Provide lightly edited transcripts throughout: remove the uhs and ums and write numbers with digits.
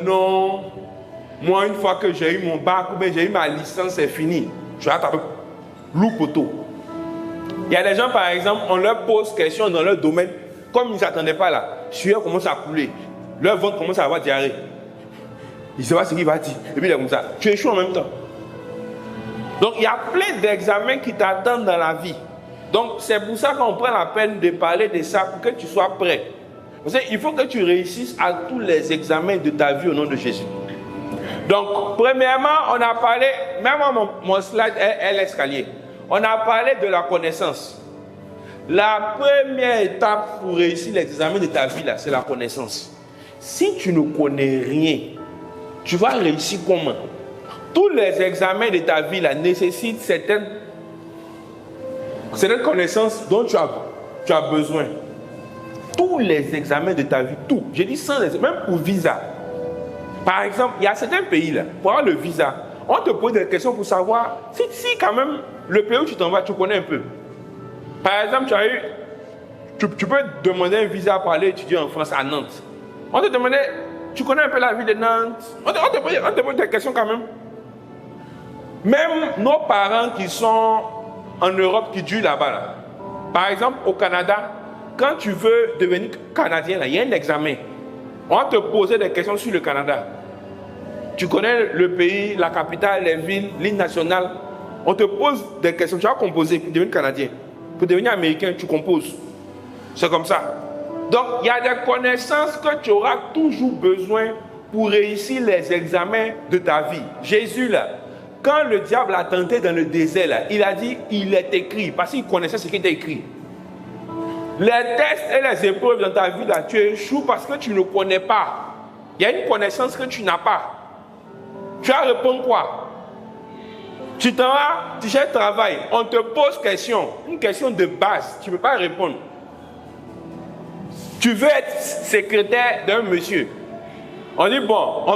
non, moi une fois que j'ai eu mon bac ou bien j'ai eu ma licence, c'est fini. Je vais attraper loup poteau. Il y a des gens, par exemple, on leur pose question dans leur domaine, comme ils ne s'attendaient pas là, sueur commence à couler, leur ventre commence à avoir diarrhée. Il ne sait pas ce qu'il va dire. Et puis il est comme ça. Tu échoues en même temps. Donc il y a plein d'examens qui t'attendent dans la vie. Donc c'est pour ça qu'on prend la peine de parler de ça pour que tu sois prêt. Parce qu'il faut que tu réussisses à tous les examens de ta vie au nom de Jésus. Donc premièrement, on a parlé, même mon slide est l'escalier. On a parlé de la connaissance. La première étape pour réussir l'examen de ta vie, là, c'est la connaissance. Si tu ne connais rien, tu vas réussir comment? Tous les examens de ta vie là, nécessitent certaines connaissances dont tu as besoin. Tous les examens de ta vie, tout. J'ai dit sans les, même pour visa. Par exemple, il y a certains pays là, pour avoir le visa, on te pose des questions pour savoir si quand même le pays où tu t'en vas, tu connais un peu. Par exemple, tu peux demander un visa pour aller étudier en France à Nantes. On te demandait, tu connais un peu la ville de Nantes? On te pose des questions quand même. Même nos parents qui sont en Europe, qui durent là-bas, là. Par exemple, au Canada, quand tu veux devenir Canadien, là, il y a un examen. On va te poser des questions sur le Canada. Tu connais le pays, la capitale, les villes, l'île nationale. On te pose des questions. Tu vas composer pour devenir Canadien. Pour devenir Américain, tu composes. C'est comme ça. Donc, il y a des connaissances que tu auras toujours besoin pour réussir les examens de ta vie. Jésus, là, quand le diable a tenté dans le désert, là, il a dit, il est écrit, parce qu'il connaissait ce qui était écrit. Les tests et les épreuves dans ta vie, là, tu échoues parce que tu ne connais pas. Il y a une connaissance que tu n'as pas. Tu vas répondre quoi? Tu t'en vas, tu cherches travail, on te pose une question de base, tu ne peux pas répondre. Tu veux être secrétaire d'un monsieur. On dit, bon,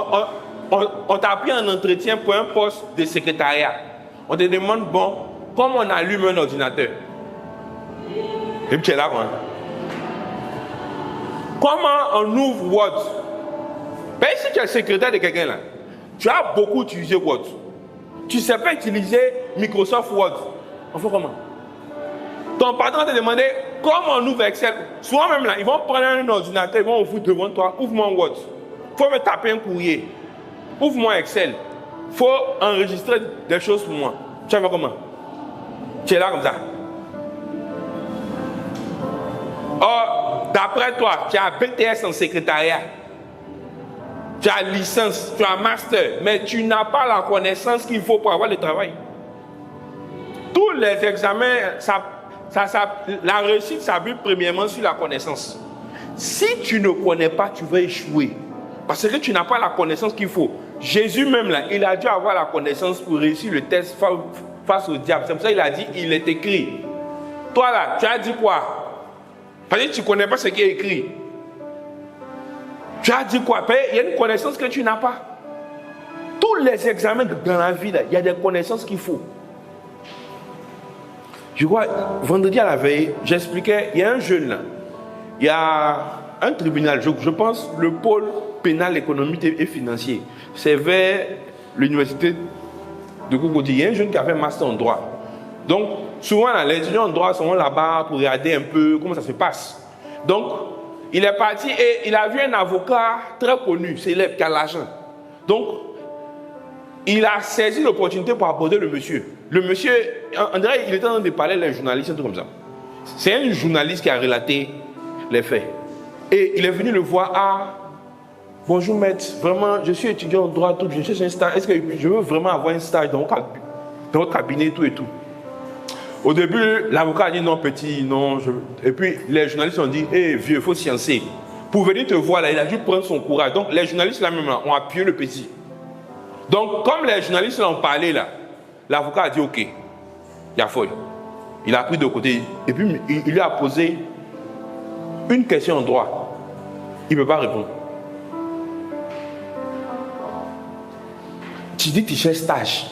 on t'a pris en entretien pour un poste de secrétariat. On te demande, bon, comment on allume un ordinateur? Et puis tu es là, quoi. Comment on ouvre Word? Ben, si tu es secrétaire de quelqu'un là, tu as beaucoup utilisé Word. Tu ne sais pas utiliser Microsoft Word. On fait comment? Ton patron va te demander comment on ouvre Excel. Souvent même là, ils vont prendre un ordinateur, ils vont ouvrir devant toi, ouvre-moi Word. Il faut me taper un courrier. Ouvre-moi Excel. Il faut enregistrer des choses pour moi. Tu vas faire comment? Tu es là comme ça. Or, d'après toi, tu as BTS en secrétariat. Tu as licence, tu as master, mais tu n'as pas la connaissance qu'il faut pour avoir le travail. Tous les examens, la réussite s'appuie premièrement sur la connaissance. Si tu ne connais pas, tu vas échouer. Parce que tu n'as pas la connaissance qu'il faut. Jésus même, là, il a dû avoir la connaissance pour réussir le test face au diable. C'est pour ça qu'il a dit, il est écrit. Toi là, tu as dit quoi? Parce que tu ne connais pas ce qui est écrit. Tu as dit quoi? Il y a une connaissance que tu n'as pas. Tous les examens dans la vie, là, il y a des connaissances qu'il faut. Je crois, vendredi à la veille, j'expliquais, il y a un jeune là, il y a un tribunal, je pense le pôle pénal économique et financier. C'est vers l'université de Cocody. Il y a un jeune qui a fait un master en droit. Donc, souvent, là, les étudiants en droit sont là-bas pour regarder un peu comment ça se passe. Donc, il est parti et il a vu un avocat très connu, célèbre, qui a l'argent. Donc, il a saisi l'opportunité pour aborder le monsieur. Le monsieur, on dirait qu'il était en train de parler à un journaliste, un truc comme ça. C'est un journaliste qui a relaté les faits. Et il est venu le voir. Ah, bonjour maître, vraiment, je suis étudiant en droit, tout, je cherche un stage. Est-ce que je veux vraiment avoir un stage dans votre cabinet, tout et tout? Au début, l'avocat a dit non, petit, non. Et puis, les journalistes ont dit, hé, vieux, il faut sciencer. Pour venir te voir là, il a dû prendre son courage. Donc, les journalistes là même là, ont appuyé le petit. Donc, comme les journalistes l'ont parlé là, l'avocat a dit ok, il y a folle. Il a pris de côté. Et puis, il lui a posé une question en droit. Il ne peut pas répondre. Tu dis que tu cherches stage.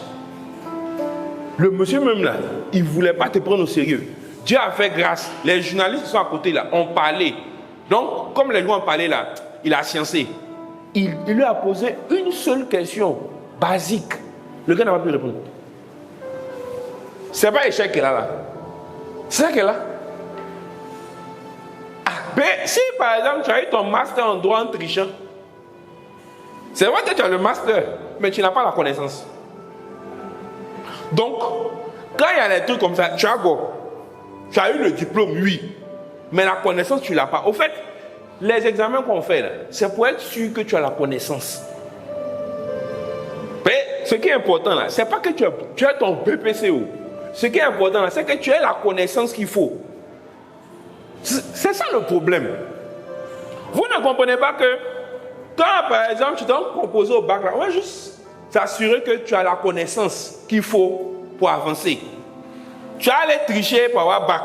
Le monsieur même là, il ne voulait pas te prendre au sérieux. Dieu a fait grâce. Les journalistes qui sont à côté là ont parlé. Donc, comme les gens ont parlé là, il a sciencé. il lui a posé une seule question basique. Le gars n'a pas pu répondre. C'est pas échec qu'elle a là. C'est ça qu'elle a. Mais si par exemple tu as eu ton master en droit en trichant, c'est vrai que tu as le master, mais tu n'as pas la connaissance. Donc, quand il y a des trucs comme ça, tu as eu le diplôme, oui, mais la connaissance, tu ne l'as pas. Au fait, les examens qu'on fait là, c'est pour être sûr que tu as la connaissance. Mais ce qui est important là, c'est pas que tu as ton BPCO. Ce qui est important là, c'est que tu aies la connaissance qu'il faut. C'est ça le problème. Vous ne comprenez pas que quand, par exemple, tu dois composer au bac, là, on va juste s'assurer que tu as la connaissance qu'il faut pour avancer. Tu as allé tricher pour avoir bac.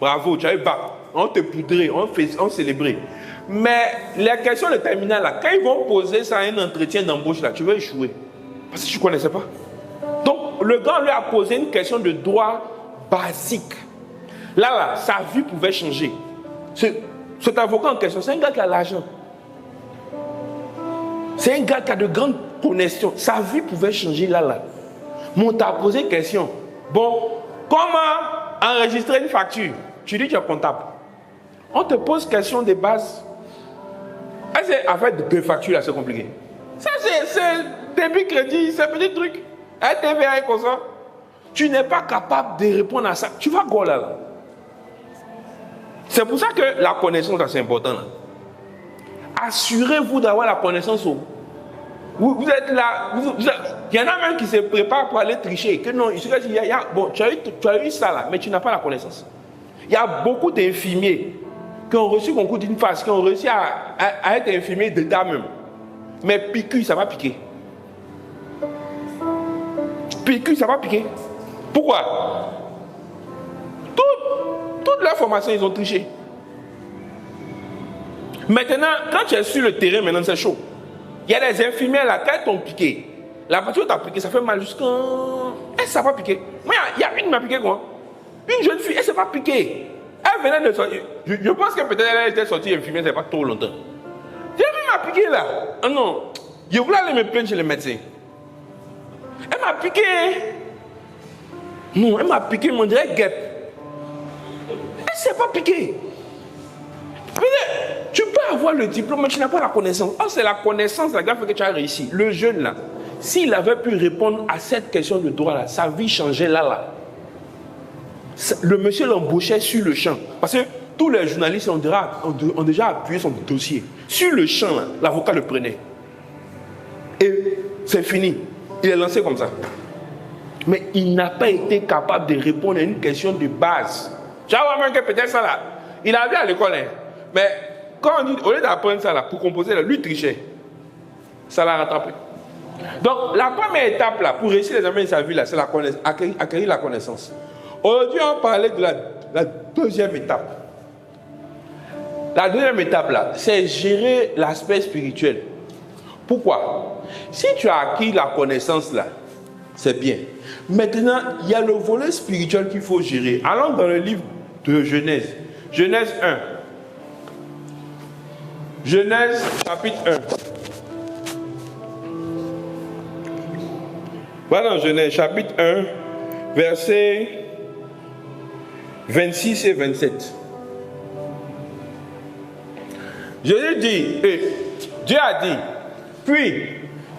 Bravo, tu as eu bac. On te poudrait, on célébrait. Mais les questions de terminale, là, quand ils vont poser ça à un entretien d'embauche, là, tu vas échouer. Parce que tu ne connaissais pas. Donc, le gars lui a posé une question de droit basique. Là, sa vie pouvait changer. Cet avocat en question, c'est un gars qui a l'argent. C'est un gars qui a de grandes connexions. Sa vie pouvait changer là. Mais on t'a posé une question. Bon, comment enregistrer une facture? Tu dis que tu es comptable. On te pose question de base. Affaire de facture, là, c'est compliqué. Ça, c'est débit crédit, c'est un petit truc. Un TVA comme ça. Tu n'es pas capable de répondre à ça. Tu vas quoi là? C'est pour ça que la connaissance, c'est important. Là. Assurez-vous d'avoir la connaissance. Vous êtes là. Il y en a même qui se préparent pour aller tricher. Que non, bon, tu as eu ça là, mais tu n'as pas la connaissance. Il y a beaucoup d'infirmiers qui ont reçu concours d'une phase, qui ont réussi à être infirmiers d'état même. Mais piqûre, ça va piquer. Piqûre, ça va piquer. Pourquoi? Toute leur formation, ils ont triché. Maintenant, quand tu es sur le terrain, maintenant c'est chaud. Il y a des infirmières là, quand elles t'ont piqué, la partie où tu as piqué, ça fait mal jusqu'à... Elle ne s'est pas piqué. Moi, il y a une qui m'a piqué quoi. Une jeune fille, elle ne s'est pas piquée. Elle venait de sortir. Je pense que peut-être elle était sortie infirmière, c'est pas trop longtemps. J'ai vu m'a piqué là. Ah non. Je voulais aller me plaindre chez le médecin. Elle m'a piqué. Non, elle m'a piqué, mon dirait guêpe. Elle ne s'est pas piquée. Tu peux avoir le diplôme, mais tu n'as pas la connaissance. Oh, c'est la connaissance là, qui fait que tu as réussi. Le jeune là, s'il avait pu répondre à cette question de droit là, sa vie changeait là. Le monsieur l'embauchait sur le champ. Parce que tous les journalistes ont déjà appuyé son dossier. Sur le champ, là, l'avocat le prenait. Et c'est fini. Il est lancé comme ça. Mais il n'a pas été capable de répondre à une question de base. Tu vas voir même que peut-être ça là, il avait à l'école. Hein. Mais quand on dit, au lieu d'apprendre ça là, pour composer là, lui trichait. Ça l'a rattrapé. Donc la première étape là, pour réussir les examens de sa vie là, c'est acquérir la connaissance. Aujourd'hui, on parlait de la deuxième étape. La deuxième étape là, c'est gérer l'aspect spirituel. Pourquoi? Si tu as acquis la connaissance là, c'est bien. Maintenant, il y a le volet spirituel qu'il faut gérer. Allons dans le livre de Genèse. Genèse 1. Genèse chapitre 1. Voilà dans Genèse chapitre 1, versets 26 et 27. Jésus dit, Dieu a dit, puis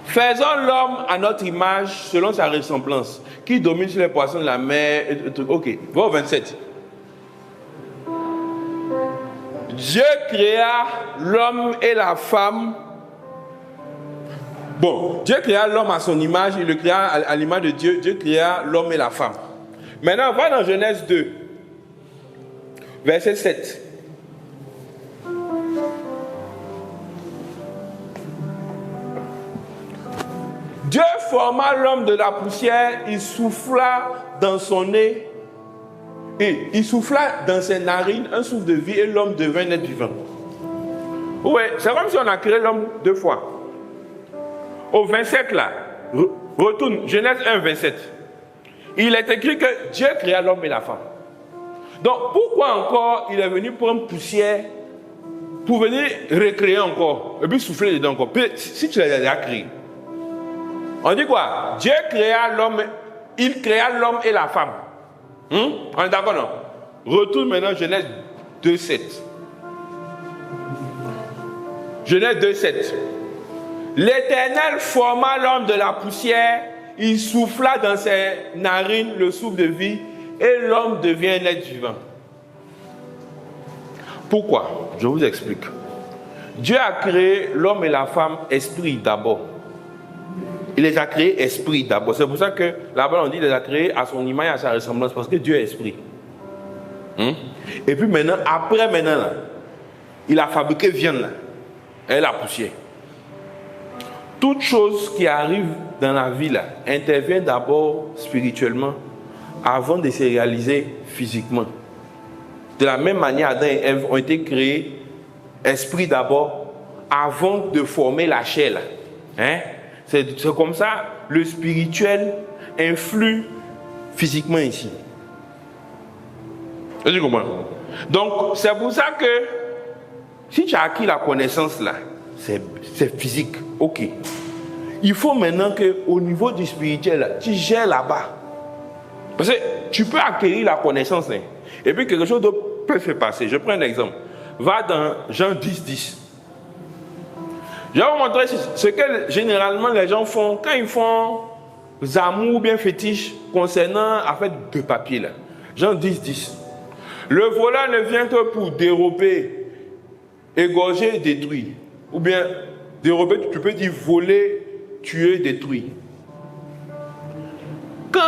faisons l'homme à notre image selon sa ressemblance, qui domine sur les poissons de la mer. Ok, va au 27. Dieu créa l'homme et la femme. Bon, Dieu créa l'homme à son image, il le créa à l'image de Dieu. Dieu créa l'homme et la femme. Maintenant, va dans Genèse 2, verset 7. Dieu forma l'homme de la poussière, il souffla dans son nez, et il souffla dans ses narines un souffle de vie, et l'homme devint un être vivant. Oui, c'est comme si on a créé l'homme deux fois. Au 27 là, retourne, Genèse 1, 27. Il est écrit que Dieu créa l'homme et la femme. Donc pourquoi encore il est venu prendre poussière pour venir recréer encore, et puis souffler dedans encore. Puis, si tu l'as déjà créé, on dit quoi? Dieu créa l'homme, il créa l'homme et la femme. On est d'accord, non? Retourne maintenant Genèse 2,7. Genèse 2,7. L'Éternel forma l'homme de la poussière, il souffla dans ses narines le souffle de vie, et l'homme devient un être vivant. Pourquoi? Je vous explique. Dieu a créé l'homme et la femme esprit d'abord. Il les a créés esprit d'abord. C'est pour ça que là-bas on dit qu'il les a créés à son image et à sa ressemblance, parce que Dieu est esprit. Et puis maintenant, après maintenant, là, il a fabriqué viande là, et la poussière. Toute chose qui arrive dans la vie là, intervient d'abord spirituellement avant de se réaliser physiquement. De la même manière, Adam et Ève ont été créés esprit d'abord avant de former la chair. C'est comme ça, le spirituel influe physiquement ici. Tu comprends? Donc, c'est pour ça que si tu as acquis la connaissance là, c'est physique, ok. Il faut maintenant qu'au niveau du spirituel, là, tu gères là-bas. Parce que tu peux acquérir la connaissance, et puis quelque chose d'autre peut se passer. Je prends un exemple. Va dans Jean 10:10. Je vais vous montrer ce que généralement les gens font quand ils font amours ou bien fétiches concernant affaire de papier. Là. Jean 10:10. Le voleur ne vient que pour dérober, égorger, détruire. Ou bien dérober, tu peux dire voler, tuer, détruire. Quand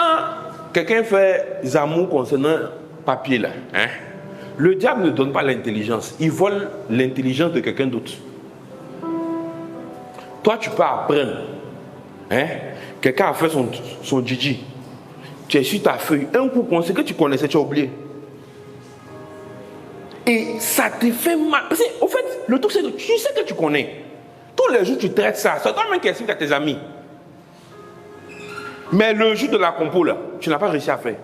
quelqu'un fait des amours concernant papier là, le diable ne donne pas l'intelligence, il vole l'intelligence de quelqu'un d'autre. Toi, tu peux apprendre. Quelqu'un a fait son Gigi. Tu es sur ta feuille. Un coup, ce que tu connaissais, tu as oublié. Et ça te fait mal. Parce qu'au fait, le truc, c'est que tu sais que tu connais. Tous les jours, tu traites ça. Ça doit même qu'est-ce à tes amis. Mais le jour de la compo, là, tu n'as pas réussi à faire.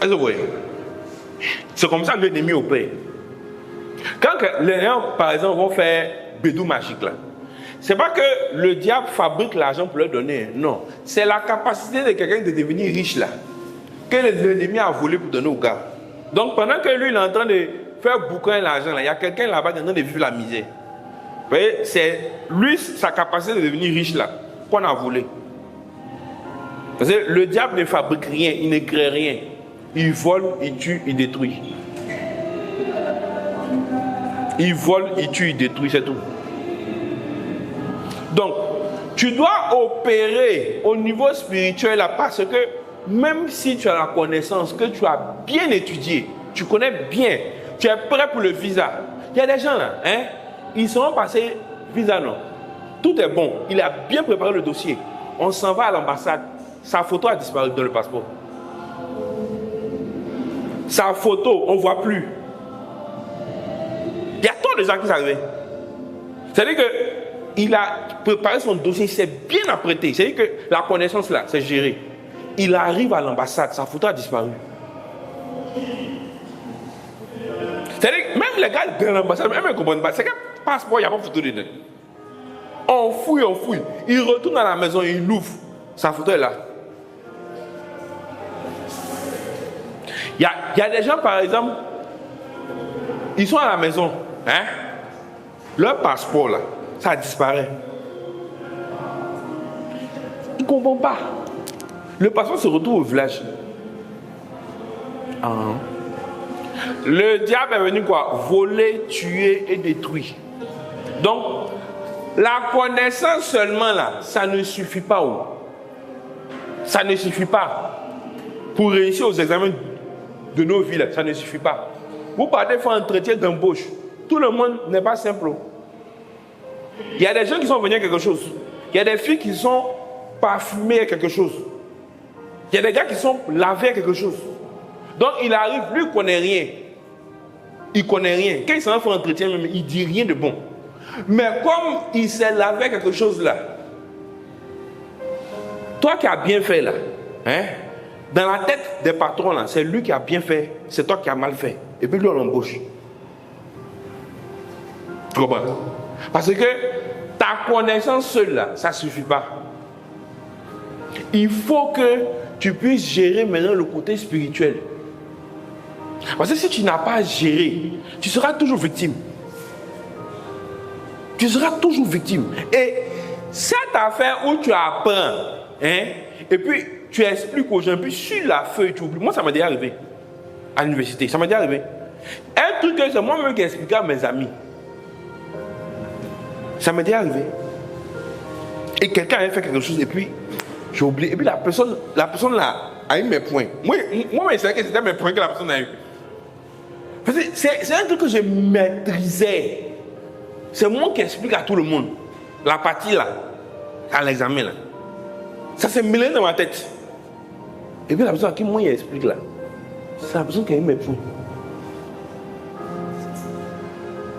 Est-ce que vous voyez? C'est comme ça que l'ennemi opère. Quand les gens, par exemple, vont faire bédou magique, là, c'est pas que le diable fabrique l'argent pour leur donner. Non. C'est la capacité de quelqu'un de devenir riche, là, que l'ennemi a volé pour donner au gars. Donc, pendant que lui, il est en train de faire boucan l'argent, là, il y a quelqu'un là-bas qui est en train de vivre la misère. Vous voyez, c'est lui, sa capacité de devenir riche, là, qu'on a volé. Parce que le diable ne fabrique rien, il ne crée rien. Il vole, il tue, il détruit. Il vole, il tue, il détruit, c'est tout. Donc, tu dois opérer au niveau spirituel là, parce que même si tu as la connaissance, que tu as bien étudié, tu connais bien, tu es prêt pour le visa. Il y a des gens là, ils sont passés visa non. Tout est bon, il a bien préparé le dossier. On s'en va à l'ambassade, sa photo a disparu dans le passeport. Sa photo, on ne voit plus. Il y a tant de gens qui sont arrivés. C'est-à-dire qu'il a préparé son dossier, il s'est bien apprêté. C'est-à-dire que la connaissance là, c'est géré. Il arrive à l'ambassade, sa photo a disparu. C'est-à-dire que même les gars de l'ambassade, même ils ne comprennent pas. C'est qu'un passeport, il n'y a pas de photo dedans. On fouille. Il retourne à la maison, il l'ouvre. Sa photo est là. Il y a des gens, par exemple, ils sont à la maison. Leur passeport, là, ça disparaît. Ils ne comprennent pas. Le passeport se retrouve au village. Le diable est venu quoi? Voler, tuer et détruire. Donc, la connaissance seulement là, ça ne suffit pas. Ça ne suffit pas. Pour réussir aux examens de nos vies, là, ça ne suffit pas. Vous partez faire un entretien d'embauche. Tout le monde n'est pas simple. Il y a des gens qui sont venus à quelque chose. Il y a des filles qui sont parfumées à quelque chose. Il y a des gars qui sont lavés à quelque chose. Donc il arrive, lui il ne connaît rien. Il ne connaît rien. Quand il s'en va faire un entretien, il ne dit rien de bon. Mais comme il s'est lavé à quelque chose là, toi qui as bien fait là, dans la tête des patrons là, c'est lui qui a bien fait, c'est toi qui as mal fait. Et puis lui on l'embauche. Tu comprends? Parce que ta connaissance seule, là, ça ne suffit pas. Il faut que tu puisses gérer maintenant le côté spirituel. Parce que si tu n'as pas géré, tu seras toujours victime. Tu seras toujours victime. Et cette affaire où tu apprends, et puis tu expliques aux gens, puis sur la feuille, tu oublies. Moi, ça m'est déjà arrivé à l'université. Ça m'est déjà arrivé. Un truc que c'est moi-même qui expliquais à mes amis. Ça m'est déjà arrivé. Et quelqu'un avait fait quelque chose, et puis j'ai oublié. Et puis la personne là a eu mes points. Moi, je savais que c'était mes points que la personne a eu. C'est un truc que je maîtrisais. C'est moi qui explique à tout le monde. La partie là, à l'examen là. Ça s'est mêlé dans ma tête. Et puis la personne à qui moi il explique là, c'est la personne qui a eu mes points.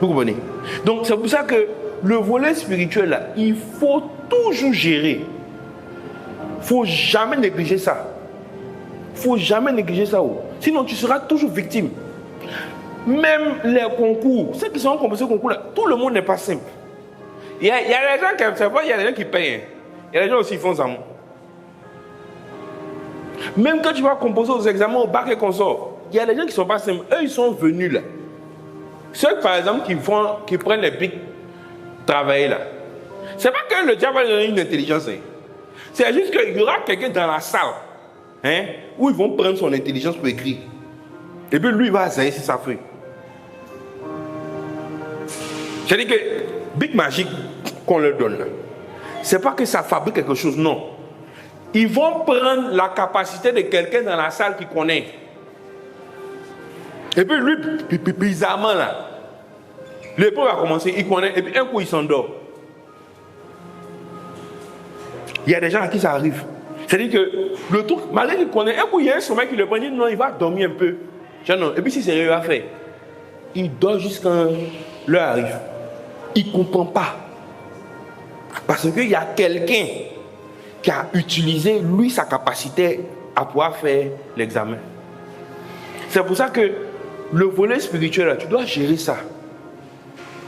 Vous comprenez? Donc c'est pour ça que le volet spirituel là, il faut toujours gérer. Il ne faut jamais négliger ça. Il ne faut jamais négliger ça. Sinon tu seras toujours victime. Même les concours, ceux qui sont composés au concours là, tout le monde n'est pas simple. Il y a des gens qui aiment ça, il y a des gens qui payent. Il y a des gens aussi qui font ça. Même quand tu vas composer aux examens au bac et consort, il y a des gens qui ne sont pas simples. Eux, ils sont venus là. Ceux, par exemple, qui prennent les pics travailler là. C'est pas que le diable va donner une intelligence. C'est juste qu'il y aura quelqu'un dans la salle où ils vont prendre son intelligence pour écrire. Et puis lui, il va assailler sur sa feuille. C'est-à-dire que Big Magic qu'on leur donne là, c'est pas que ça fabrique quelque chose, non. Ils vont prendre la capacité de quelqu'un dans la salle qui connaît. Et puis lui, bizarrement là, l'épreuve va commencer, il connaît, et puis un coup il s'endort. Il y a des gens à qui ça arrive. C'est-à-dire que le truc, malgré qu'il connaît, un coup il y a un sommeil qui le prend, il dit non, il va dormir un peu. Non. Et puis si c'est rien à faire, il dort jusqu'à l'heure arrive. Il ne comprend pas. Parce qu'il y a quelqu'un qui a utilisé, lui, sa capacité à pouvoir faire l'examen. C'est pour ça que le volet spirituel, tu dois gérer ça.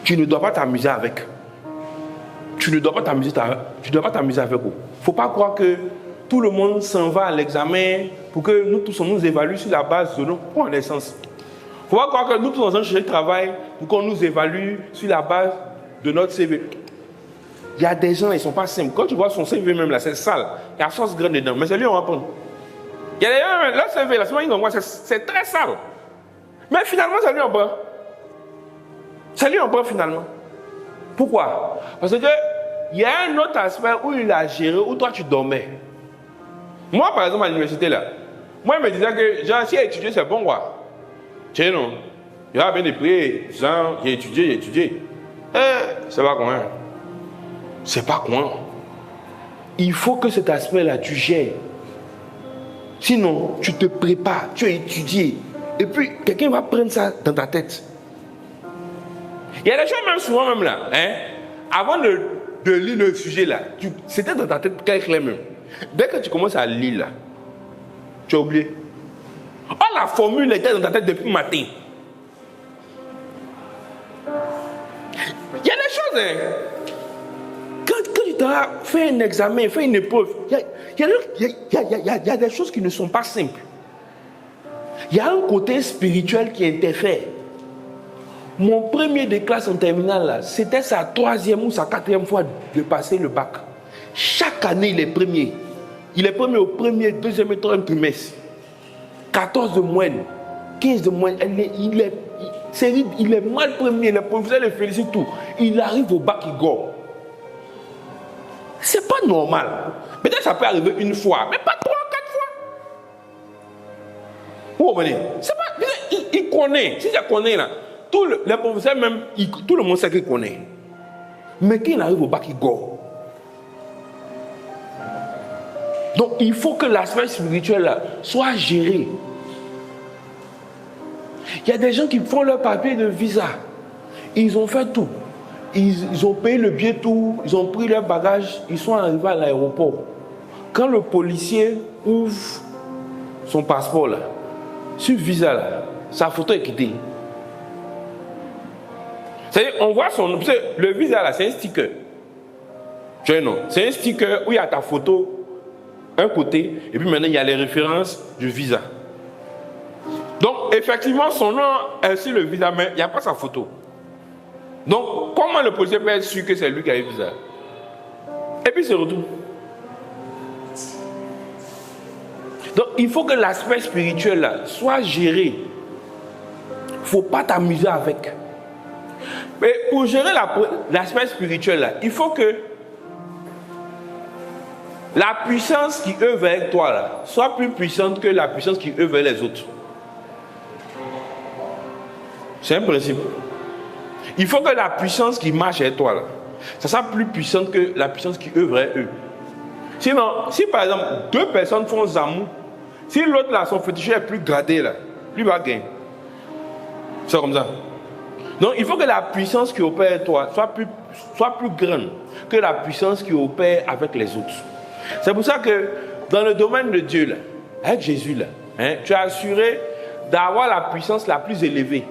Tu ne dois pas t'amuser avec. Tu ne dois pas t'amuser avec eux. Il ne faut pas croire que tout le monde s'en va à l'examen pour que nous tous on nous évalue sur la base de nos connaissances. Il ne faut pas croire que nous tous on cherche le travail pour qu'on nous évalue sur la base de notre CV. Il y a des gens, ils ne sont pas simples. Quand tu vois son CV même là, c'est sale. Il y a 100 graines dedans. Mais c'est lui, on va prendre. Il y a des gens, leur CV là, c'est très sale. Mais finalement, c'est lui, on prend. C'est lui, on prend finalement. Pourquoi? Parce que il y a un autre aspect où il a géré, où toi tu dormais. Moi, par exemple, à l'université là, moi, il me disait que genre, si étudier, c'est bon, quoi. Tiens, non. Il y a bien des prix, genre, j'ai étudié. C'est pas quoi. C'est pas quoi. Il faut que cet aspect-là, tu gères. Sinon, tu te prépares, tu as étudié. Et puis, quelqu'un va prendre ça dans ta tête. Il y a des choses, même souvent, même là, avant de lire le sujet là, c'était dans ta tête très clair même. Dès que tu commences à lire là, tu as oublié. Oh, la formule était dans ta tête depuis le matin. Il y a des choses, quand tu t'as fait un examen, fait une épreuve, il y a des choses qui ne sont pas simples. Il y a un côté spirituel qui interfère. Mon premier de classe en terminale, là, c'était sa 3e ou sa 4e fois de passer le bac. Chaque année, il est premier. Il est premier au premier, 2e et 3e trimestre. 14 de moyenne, 15 de moyenne. Il est mal premier, les professeurs le félicitent tout. Il arrive au bac, il gore. C'est pas normal. Peut-être ça peut arriver une fois, mais pas 3 ou 4 fois. Vous comprenez? C'est pas, il connaît. Si ça connaît là, les professeurs même, tout le monde sait qu'il connaît. Mais quand il arrive au bac, il gore. Donc il faut que l'aspect spirituel là, soit géré. Il y a des gens qui font leur papier de visa. Ils ont fait tout. Ils ont payé le billet tout. Ils ont pris leur bagage. Ils sont arrivés à l'aéroport. Quand le policier ouvre son passeport là, sur visa là, sa photo est quittée. C'est-à-dire, on voit son nom. Le visa là, c'est un sticker. Tu vois, non? C'est un sticker où il y a ta photo, un côté, et puis maintenant il y a les références du visa. Donc, effectivement, son nom est sur le visa, mais il n'y a pas sa photo. Donc, comment le policier peut être sûr que c'est lui qui a eu le visa? Et puis, c'est retour. Donc, il faut que l'aspect spirituel là, soit géré. Il ne faut pas t'amuser avec. Mais pour gérer l'aspect spirituel là, il faut que la puissance qui œuvre avec toi là, soit plus puissante que la puissance qui œuvre avec les autres. C'est un principe. Il faut que la puissance qui marche avec toi là, ça soit plus puissante que la puissance qui œuvre avec eux. Sinon, si par exemple, deux personnes font zamour, si l'autre là, son fétiche est plus gradé là, lui va gagner. C'est comme ça. Donc, il faut que la puissance qui opère avec toi soit plus grande que la puissance qui opère avec les autres. C'est pour ça que dans le domaine de Dieu, là, avec Jésus, là, tu as assuré d'avoir la puissance la plus élevée.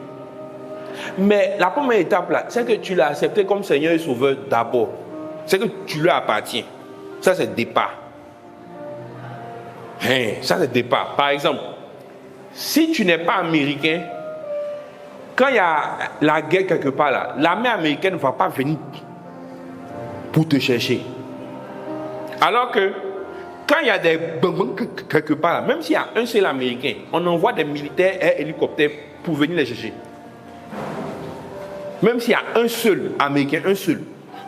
Mais la première étape, là, c'est que tu l'as accepté comme Seigneur et Sauveur d'abord. C'est que tu lui appartiens. Ça, c'est le départ. Ça, c'est le départ. Par exemple, si tu n'es pas américain, quand il y a la guerre quelque part là, l'armée américaine ne va pas venir pour te chercher. Alors que quand il y a des bonbons quelque part là, même s'il y a un seul américain, on envoie des militaires et hélicoptères pour venir les chercher. Même s'il y a un seul américain, un seul.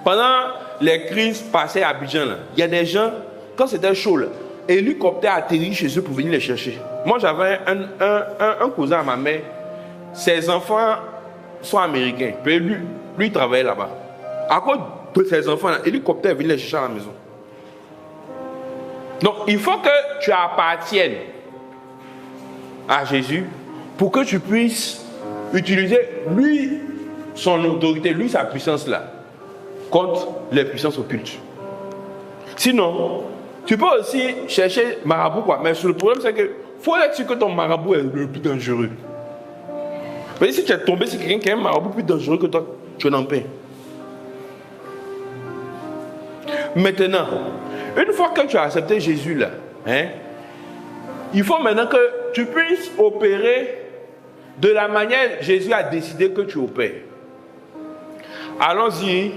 Pendant les crises passées à Abidjan, là, il y a des gens, quand c'était chaud, là, hélicoptères atterrissent chez eux pour venir les chercher. Moi, j'avais un cousin à ma mère. Ses enfants sont américains. Puis lui, il travaillait là-bas. À cause de ses enfants, l'hélicoptère vient les chercher à la maison. Donc, il faut que tu appartiennes à Jésus pour que tu puisses utiliser lui, son autorité, lui, sa puissance là, contre les puissances occultes. Sinon, tu peux aussi chercher marabout, quoi. Mais le problème, c'est que faut être sûr que ton marabout est le plus dangereux. Mais si tu es tombé sur quelqu'un qui est un marabout plus dangereux que toi, tu es en paix. Maintenant, une fois que tu as accepté Jésus là, il faut maintenant que tu puisses opérer de la manière que Jésus a décidé que tu opères. Allons-y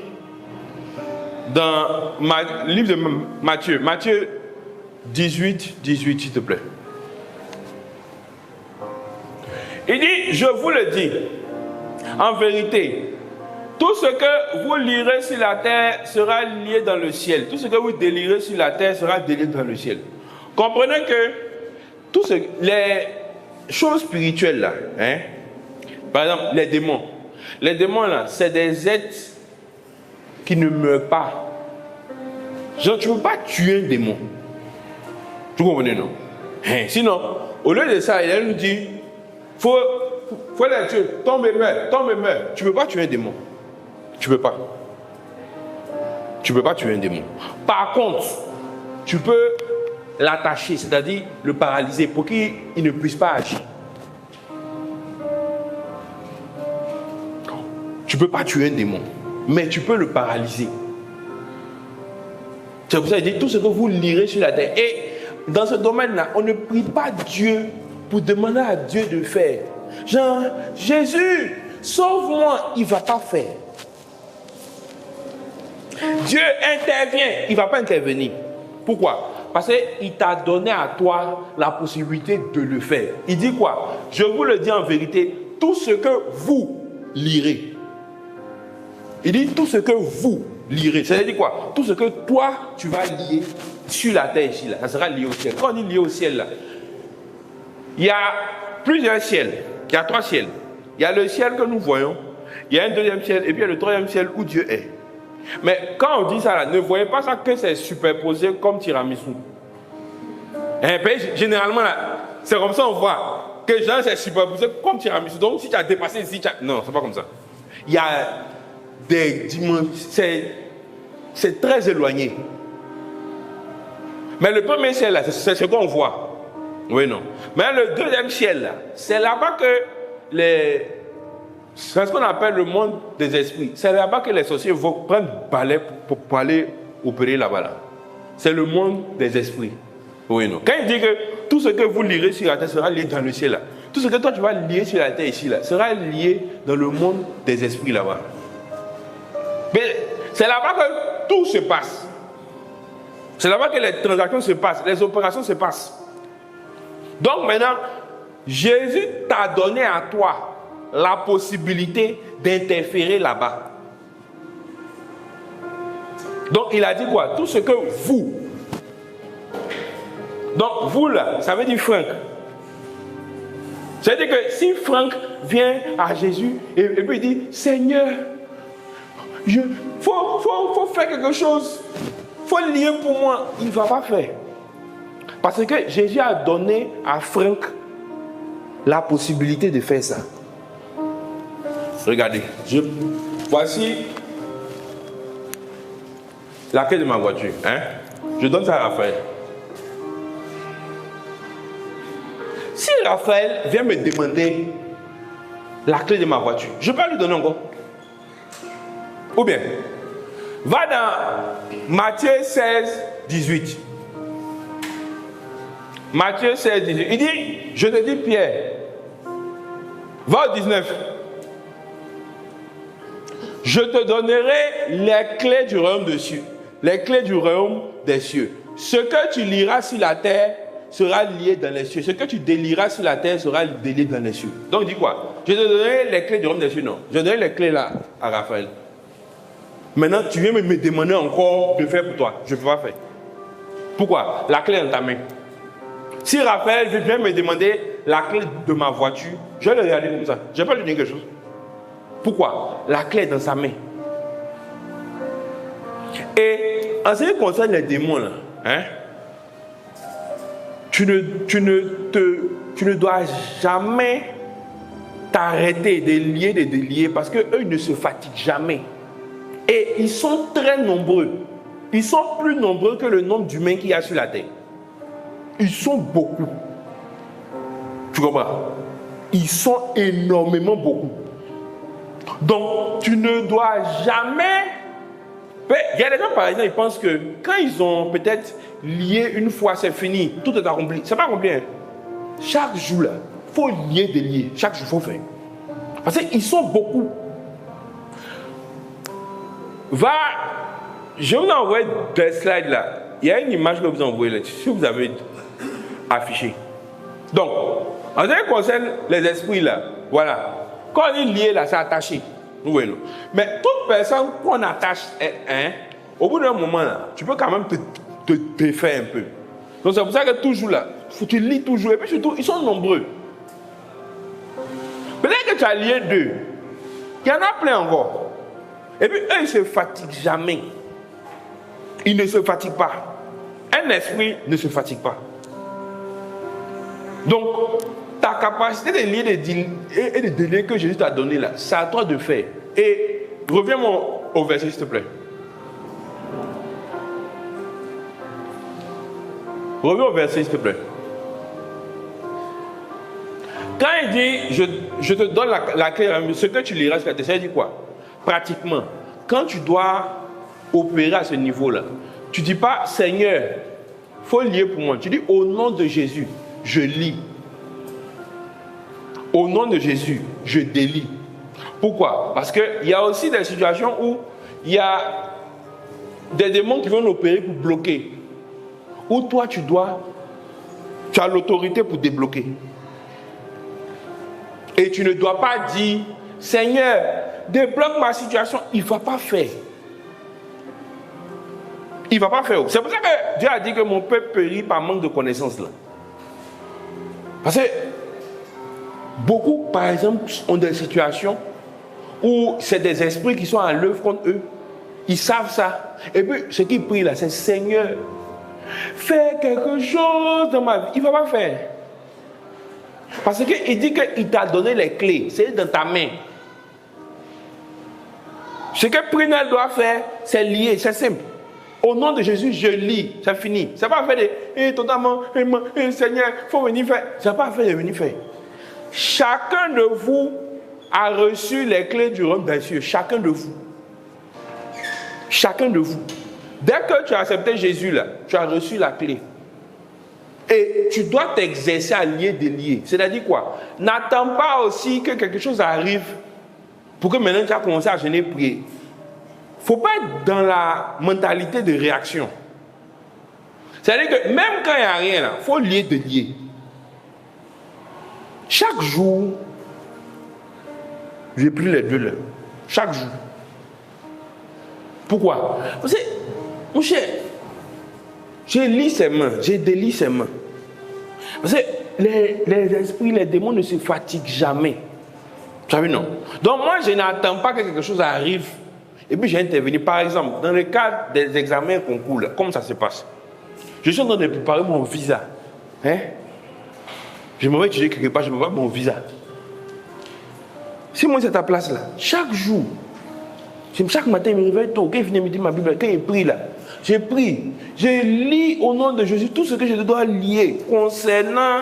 dans le livre de Matthieu. Matthieu 18, s'il te plaît. Il dit, je vous le dis, en vérité, tout ce que vous lirez sur la terre sera lié dans le ciel. Tout ce que vous délirez sur la terre sera délié dans le ciel. Comprenez que les choses spirituelles là, par exemple les démons. Les démons là, c'est des êtres qui ne meurent pas. Genre, tu ne peux pas tuer un démon. Tu comprenez, non? Sinon, au lieu de ça, il nous dit, faut les tuer, tombe et meurs. Tu ne peux pas tuer un démon. Tu ne peux pas. Tu ne peux pas tuer un démon. Par contre, tu peux l'attacher, c'est-à-dire le paralyser pour qu'il ne puisse pas agir. Tu ne peux pas tuer un démon, mais tu peux le paralyser. C'est pour ça qu'il dit tout ce que vous lirez sur la terre. Et dans ce domaine-là, on ne prie pas Dieu pour demander à Dieu de faire. Genre, Jésus, sauve-moi, il ne va pas faire. Dieu intervient, il ne va pas intervenir. Pourquoi? Parce qu'il t'a donné à toi la possibilité de le faire. Il dit quoi? Je vous le dis en vérité, tout ce que vous lirez. Il dit tout ce que vous lirez. C'est-à-dire quoi? Tout ce que toi, tu vas lier sur la terre ici, là, ça sera lié au ciel. Quand on dit lié au ciel, là, il y a plusieurs ciels. Il y a 3 ciels. Il y a le ciel que nous voyons. Il y a un deuxième ciel et puis il y a le troisième ciel où Dieu est. Mais quand on dit ça, là, ne voyez pas ça que c'est superposé comme tiramisu. Généralement, là, c'est comme ça on voit que genre c'est superposé comme tiramisu. Donc si tu as dépassé ici, non, c'est pas comme ça. Il y a des dimensions, c'est très éloigné. Mais le premier ciel, là, c'est ce qu'on voit. Oui, non. Mais le deuxième ciel, là, c'est là-bas que C'est ce qu'on appelle le monde des esprits. C'est là-bas que les sorciers vont prendre balai pour aller opérer là-bas. Là. C'est le monde des esprits. Oui, non. Quand il dit que tout ce que vous lirez sur la terre sera lié dans le ciel, là. Tout ce que toi tu vas lier sur la terre ici, là, sera lié dans le monde des esprits là-bas. Mais c'est là-bas que tout se passe. C'est là-bas que les transactions se passent, les opérations se passent. Donc maintenant, Jésus t'a donné à toi la possibilité d'interférer là-bas. Donc il a dit quoi? Tout ce que vous. Donc vous là, ça veut dire Franck. C'est-à-dire que si Franck vient à Jésus et puis il dit, Seigneur, faut faire quelque chose. Il faut lier pour moi. Il ne va pas faire. Parce que Jésus a donné à Franck la possibilité de faire ça. Regardez. Voici la clé de ma voiture. Hein? Je donne ça à Raphaël. Si Raphaël vient me demander la clé de ma voiture, je peux lui donner encore. Ou bien, va dans Matthieu 16, 18. Matthieu 16, 18. Il dit, je te dis Pierre, va au 19. Je te donnerai les clés du royaume des cieux. Les clés du royaume des cieux. Ce que tu liras sur la terre sera lié dans les cieux. Ce que tu délieras sur la terre sera délié dans les cieux. Donc dis quoi? Je te donnerai les clés du royaume des cieux. Non. Je donnerai les clés là à Raphaël. Maintenant, tu viens me demander encore de faire pour toi. Je ne peux pas faire. Pourquoi? La clé est dans ta main. Si Raphaël vient me demander la clé de ma voiture, je vais le regarder comme ça. Je ne vais pas lui dire quelque chose. Pourquoi? La clé est dans sa main. Et en ce qui concerne les démons, là, hein, tu ne dois jamais t'arrêter de lier parce qu'eux ne se fatiguent jamais. Et ils sont très nombreux. Ils sont plus nombreux que le nombre d'humains qu'il y a sur la terre. Ils sont beaucoup. Tu comprends? Ils sont énormément beaucoup. Donc, tu ne dois jamais... Il y a des gens, par exemple, ils pensent que quand ils ont peut-être lié une fois, c'est fini, tout est accompli. C'est pas accompli. Hein? Chaque jour, là, il faut lier des liens. Chaque jour, il faut faire. Parce qu'ils sont beaucoup. Je vous envoie des slides là. Il y a une image que vous envoyez là, si vous avez affiché. Donc, en ce qui concerne les esprits là, voilà. Quand on est lié là, c'est attaché. Vous voyez, mais toute personne qu'on attache, au bout d'un moment là, tu peux quand même te défaire un peu. Donc c'est pour ça que toujours là, faut que tu lis toujours. Et puis surtout, ils sont nombreux. Peut-être que tu as lié deux. Il y en a plein encore. Et puis eux, ils ne se fatiguent jamais. Ils ne se fatiguent pas. Un esprit ne se fatigue pas. Donc, ta capacité de lier et de délai que Jésus t'a donné là, c'est à toi de faire. Et reviens au verset, s'il te plaît. Reviens au verset, s'il te plaît. Quand il dit, je te donne la clé, ce que tu liras, ça dit quoi? Pratiquement, quand tu dois opérer à ce niveau-là, tu ne dis pas, Seigneur, il faut lier pour moi. Tu dis, au nom de Jésus, je lis. Au nom de Jésus, je délie. Pourquoi? Parce qu'il y a aussi des situations où il y a des démons qui vont opérer pour bloquer. Où toi, tu as l'autorité pour débloquer. Et tu ne dois pas dire, Seigneur, débloque ma situation. Il ne va pas faire. Il ne va pas faire. C'est pour ça que Dieu a dit que mon peuple périt par manque de connaissances là. Parce que beaucoup, par exemple, ont des situations où c'est des esprits qui sont à l'œuvre contre eux. Ils savent ça. Et puis, ce qu'ils prient là, c'est Seigneur, fais quelque chose dans ma vie. Il ne va pas faire. Parce qu'il dit qu'il t'a donné les clés. C'est dans ta main. Ce que Prinel doit faire, c'est lier. C'est simple. Au nom de Jésus, je lis. C'est fini. C'est pas faire des totalement, Seigneur, il faut venir faire. C'est pas faire de venir faire. Chacun de vous a reçu les clés du royaume des cieux. Chacun de vous. Chacun de vous. Dès que tu as accepté Jésus, là, tu as reçu la clé. Et tu dois t'exercer à lier des liés. C'est-à-dire quoi? N'attends pas aussi que quelque chose arrive pour que maintenant tu as commencé à jeûner et prier. Il ne faut pas être dans la mentalité de réaction. C'est-à-dire que même quand il n'y a rien, il faut lier des liés. Chaque jour, j'ai pris les 2 là. Chaque jour. Pourquoi? Parce que, mon cher, j'ai lis ses mains, j'ai délié ses mains. Parce que les esprits, les démons ne se fatiguent jamais. Tu as vu, non? Donc moi, je n'attends pas que quelque chose arrive et puis j'ai intervenu. Par exemple, dans le cadre des examens et concours, comment ça se passe? Je suis en train de préparer mon visa. Hein? Je me vais étudier quelque part, je me prépare mon visa. Si moi c'est à ta place là, chaque jour, chaque matin, il me réveille tôt, quand il finit de me dire ma Bible, quand il prie là, j'ai pris, je lis au nom de Jésus tout ce que je dois lier concernant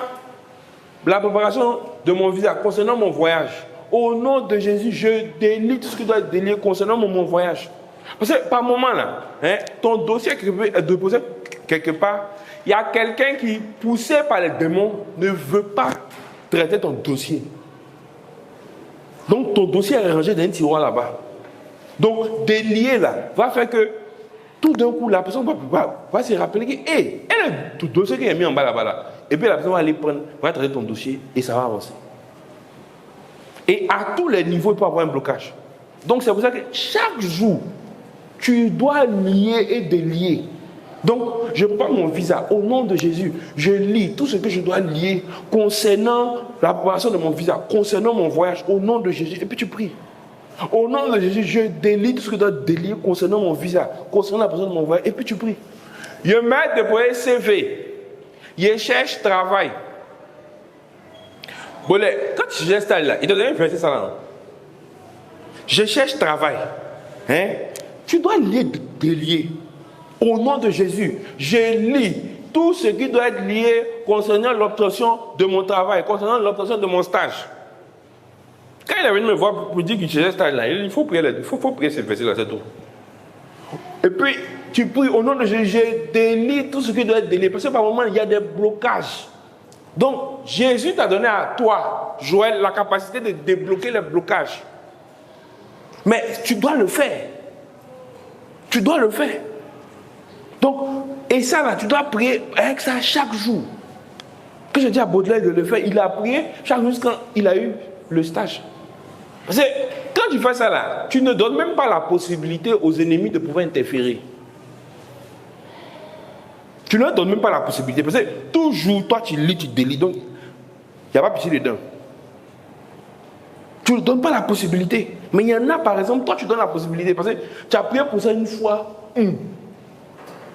la préparation de mon visa, concernant mon voyage. Au nom de Jésus, je délie tout ce que doit être délié concernant mon voyage. Parce que par moment là, hein, ton dossier est déposé quelque part, il y a quelqu'un qui, poussé par les démons, ne veut pas traiter ton dossier. Donc ton dossier est rangé dans un tiroir là-bas. Donc délier là va faire que tout d'un coup la personne va se rappeler que hey, elle a tout dossier qui est mis en bas là-bas là. Et puis la personne va aller prendre, va traiter ton dossier et ça va avancer. Et à tous les niveaux, il peut y avoir un blocage. Donc c'est pour ça que chaque jour, tu dois lier et délier. Donc, je prends mon visa au nom de Jésus. Je lis tout ce que je dois lier concernant la préparation de mon visa, concernant mon voyage, au nom de Jésus. Et puis tu pries. Au nom de Jésus, je délie tout ce que je dois délier concernant mon visa, concernant la préparation de mon voyage. Et puis tu pries. Je mets de CV. Je cherche travail. Bon, quand tu cherches là, il te donne un verset ça là. Je cherche travail. Hein? Tu dois délier. Au nom de Jésus, je lis tout ce qui doit être lié concernant l'obtention de mon travail, concernant l'obtention de mon stage. Quand il est venu me voir pour dire qu'il cherchait ce stage-là, il faut prier, ce verset-là, c'est tout. Et puis, tu pries au nom de Jésus, je délie tout ce qui doit être délié. Parce que par moment, il y a des blocages. Donc, Jésus t'a donné à toi, Joël, la capacité de débloquer les blocages. Mais tu dois le faire. Tu dois le faire. Donc, et ça là, tu dois prier avec ça chaque jour. Que je dis à Baudelaire de le faire, il a prié chaque jour quand il a eu le stage. Parce que quand tu fais ça là, tu ne donnes même pas la possibilité aux ennemis de pouvoir interférer. Tu ne leur donnes même pas la possibilité. Parce que toujours, toi tu lis, tu délis, donc il n'y a pas pitié dedans. Tu ne donnes pas la possibilité. Mais il y en a par exemple, toi tu donnes la possibilité. Parce que tu as prié pour ça une fois.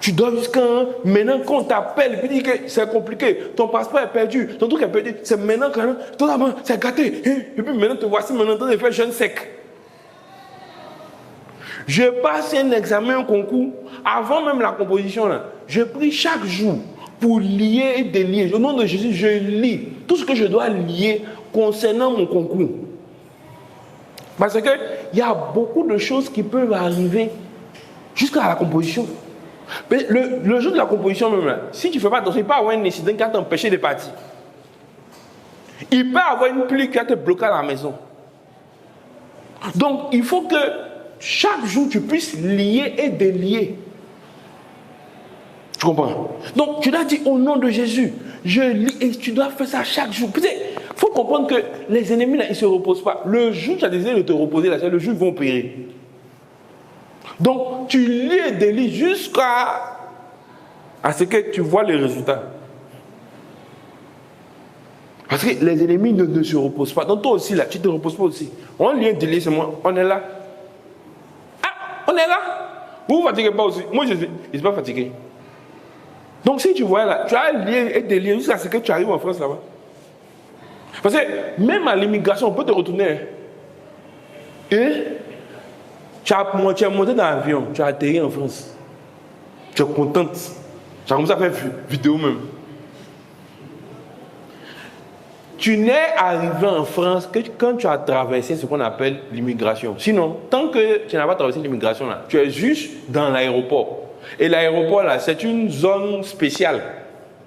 Tu dois jusqu'à maintenant qu'on t'appelle et puis dit que c'est compliqué, ton passeport est perdu, ton truc est perdu, c'est maintenant quand même, tout d'abord c'est gâté, et puis maintenant te voici maintenant en train de faire jeûne sec. Je passe un examen, un concours, avant même la composition là, je prie chaque jour pour lier et délier. Au nom de Jésus, je lis tout ce que je dois lier concernant mon concours. Parce qu'il y a beaucoup de choses qui peuvent arriver jusqu'à la composition. Mais le jour de la composition même là, si tu ne fais pas attention, il peut y avoir un incident qui va t'empêcher de partir. Il peut y avoir une pluie qui va te bloquer à la maison. Donc il faut que chaque jour tu puisses lier et délier. Tu comprends? Donc tu dois dire au nom de Jésus, je lis et tu dois faire ça chaque jour. Il faut comprendre que les ennemis là, ils ne se reposent pas. Le jour où tu as décidé de te reposer là, c'est le jour où ils vont périr. Donc, tu lis et délis jusqu'à ce que tu vois les résultats. Parce que les ennemis ne se reposent pas. Donc, toi aussi, là, tu ne te reposes pas aussi. On lit et délit, c'est moi. On est là. Ah, on est là. Vous ne vous fatiguez pas aussi. Moi, je ne suis pas fatigué. Donc, si tu vois là, tu as lié et délié jusqu'à ce que tu arrives en France là-bas. Parce que même à l'immigration, on peut te retourner. Et tu es monté dans l'avion, tu as atterri en France. Tu es contente. Tu as commencé à faire vidéo même. tu n'es arrivé en France que quand tu as traversé ce qu'on appelle l'immigration. Sinon, tant que tu n'as pas traversé l'immigration, là, tu es juste dans l'aéroport. Et l'aéroport, là, c'est une zone spéciale.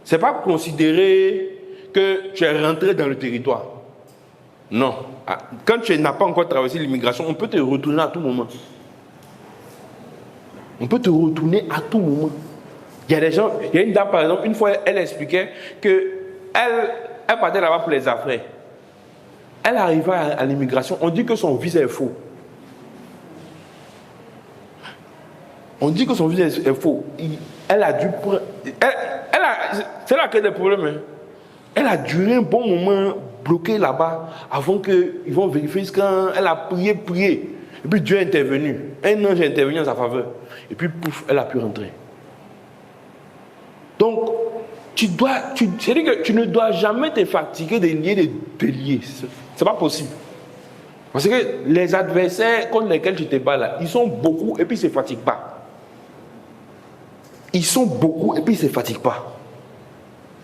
Ce n'est pas considéré que tu es rentré dans le territoire. Non. Quand tu n'as pas encore traversé l'immigration, on peut te retourner à tout moment. On peut te retourner à tout moment. Il y a des gens, il y a une dame par exemple, une fois elle expliquait qu'elle partait là-bas pour les affaires. Elle arrivait à l'immigration, on dit que son visa est faux. On dit que son visa est faux. Elle a dû prendre. C'est là qu'il y a des problèmes. Hein. Elle a duré un bon moment bloquée là-bas avant qu'ils vont vérifier ce qu'elle a prié. Et puis Dieu est intervenu. Un ange est intervenu en sa faveur. Et puis pouf, elle a pu rentrer. Donc, c'est-à-dire que tu ne dois jamais te fatiguer de lier des lier. C'est pas possible. Parce que les adversaires contre lesquels tu te bats là, ils sont beaucoup et puis ils ne se fatiguent pas. Ils sont beaucoup et puis ils ne se fatiguent pas.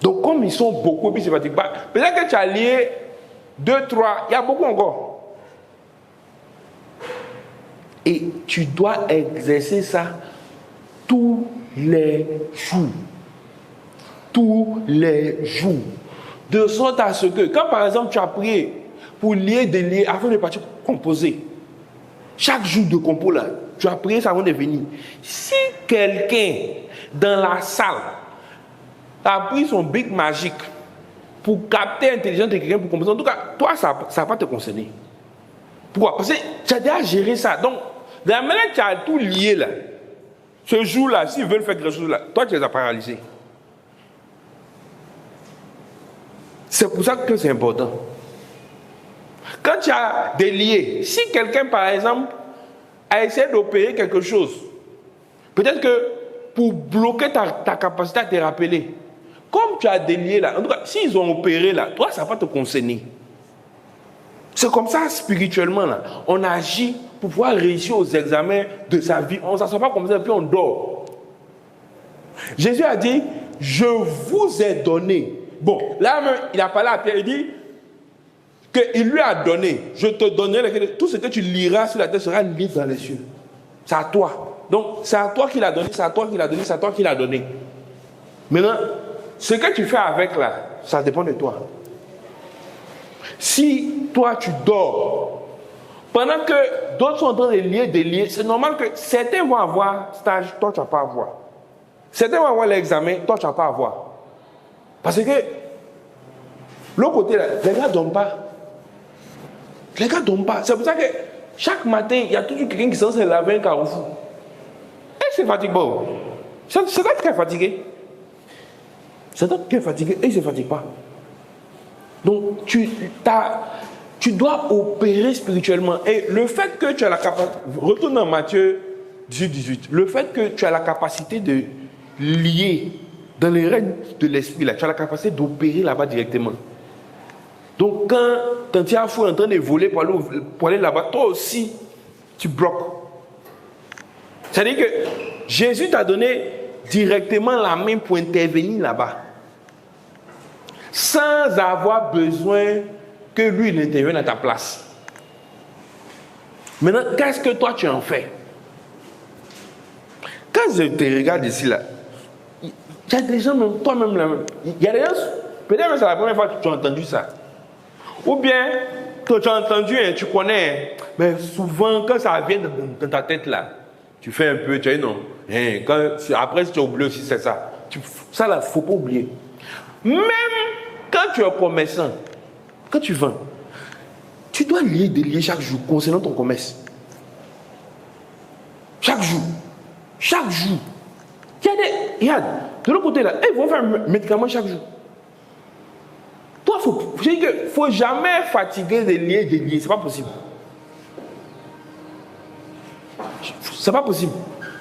Donc, comme ils sont beaucoup et puis ils ne se fatiguent pas, peut-être que tu as lié 2, 3, il y a beaucoup encore. Et tu dois exercer ça tous les jours. Tous les jours. De sorte à ce que, quand par exemple tu as prié pour lier des liens avant de partir composer, chaque jour de compo là, tu as prié ça avant de venir. Si quelqu'un dans la salle a pris son bic magique pour capter l'intelligence de quelqu'un pour composer, en tout cas, toi ça ne va pas te concerner. Pourquoi? Parce que tu as déjà géré ça. Donc, de la manière que tu as tout lié là, ce jour-là, s'ils veulent faire quelque chose là, toi tu les as paralysés. C'est pour ça que c'est important. Quand tu as des liés, si quelqu'un, par exemple, a essayé d'opérer quelque chose, peut-être que pour bloquer ta capacité à te rappeler, comme tu as des liés là, en tout cas, s'ils ont opéré là, toi, ça va te concerner. C'est comme ça, spirituellement, là. On agit pour pouvoir réussir aux examens de sa vie. On ne s'assoit pas comme ça et puis on dort. Jésus a dit, je vous ai donné. Bon, là même, il a parlé à Pierre, il dit qu'il lui a donné. Je te donnerai tout ce que tu liras sur la terre sera lu dans les cieux. C'est à toi. Donc, c'est à toi qu'il a donné, c'est à toi qu'il a donné, c'est à toi qu'il a donné. Maintenant, ce que tu fais avec là, ça dépend de toi. Si toi tu dors, pendant que d'autres sont en train de lier des liens, c'est normal que certains vont avoir stage, toi tu ne vas pas avoir. Certains vont avoir l'examen, toi tu ne vas pas avoir. Parce que l'autre côté là, les gars ne dorment pas. Les gars ne dorment pas. C'est pour ça que chaque matin, il y a toujours quelqu'un qui s'en se laver un carrefour. Et c'est fatigué. C'est toi qui es fatigué. C'est toi qui es fatigué et il ne se fatigue pas. Donc, tu dois opérer spirituellement. Et le fait que tu as la capacité, retourne dans Matthieu 18, le fait que tu as la capacité de lier dans les règnes de l'esprit, là, tu as la capacité d'opérer là-bas directement. Donc, quand tu es fou en train de voler pour aller là-bas, toi aussi, tu bloques. C'est-à-dire que Jésus t'a donné directement la main pour intervenir là-bas. Sans avoir besoin que lui il intervienne à ta place. Maintenant, qu'est-ce que toi tu en fais? Quand je te regarde ici là, il y a des gens, même toi-même là, il y a des gens, peut-être que c'est la première fois que tu as entendu ça. Ou bien, quand tu as entendu, hein, tu connais, mais souvent quand ça vient dans ta tête là, tu fais un peu, tu dis non. Hein, après, si tu as oublié aussi, c'est ça. Ça là, il ne faut pas oublier. Même quand tu es commerçant, quand tu vends, tu dois lier des liens chaque jour concernant ton commerce. Chaque jour. Chaque jour. Regarde, de l'autre côté là, ils vont faire un médicament chaque jour. Toi, il ne faut jamais fatiguer des liens, c'est pas possible. C'est pas possible.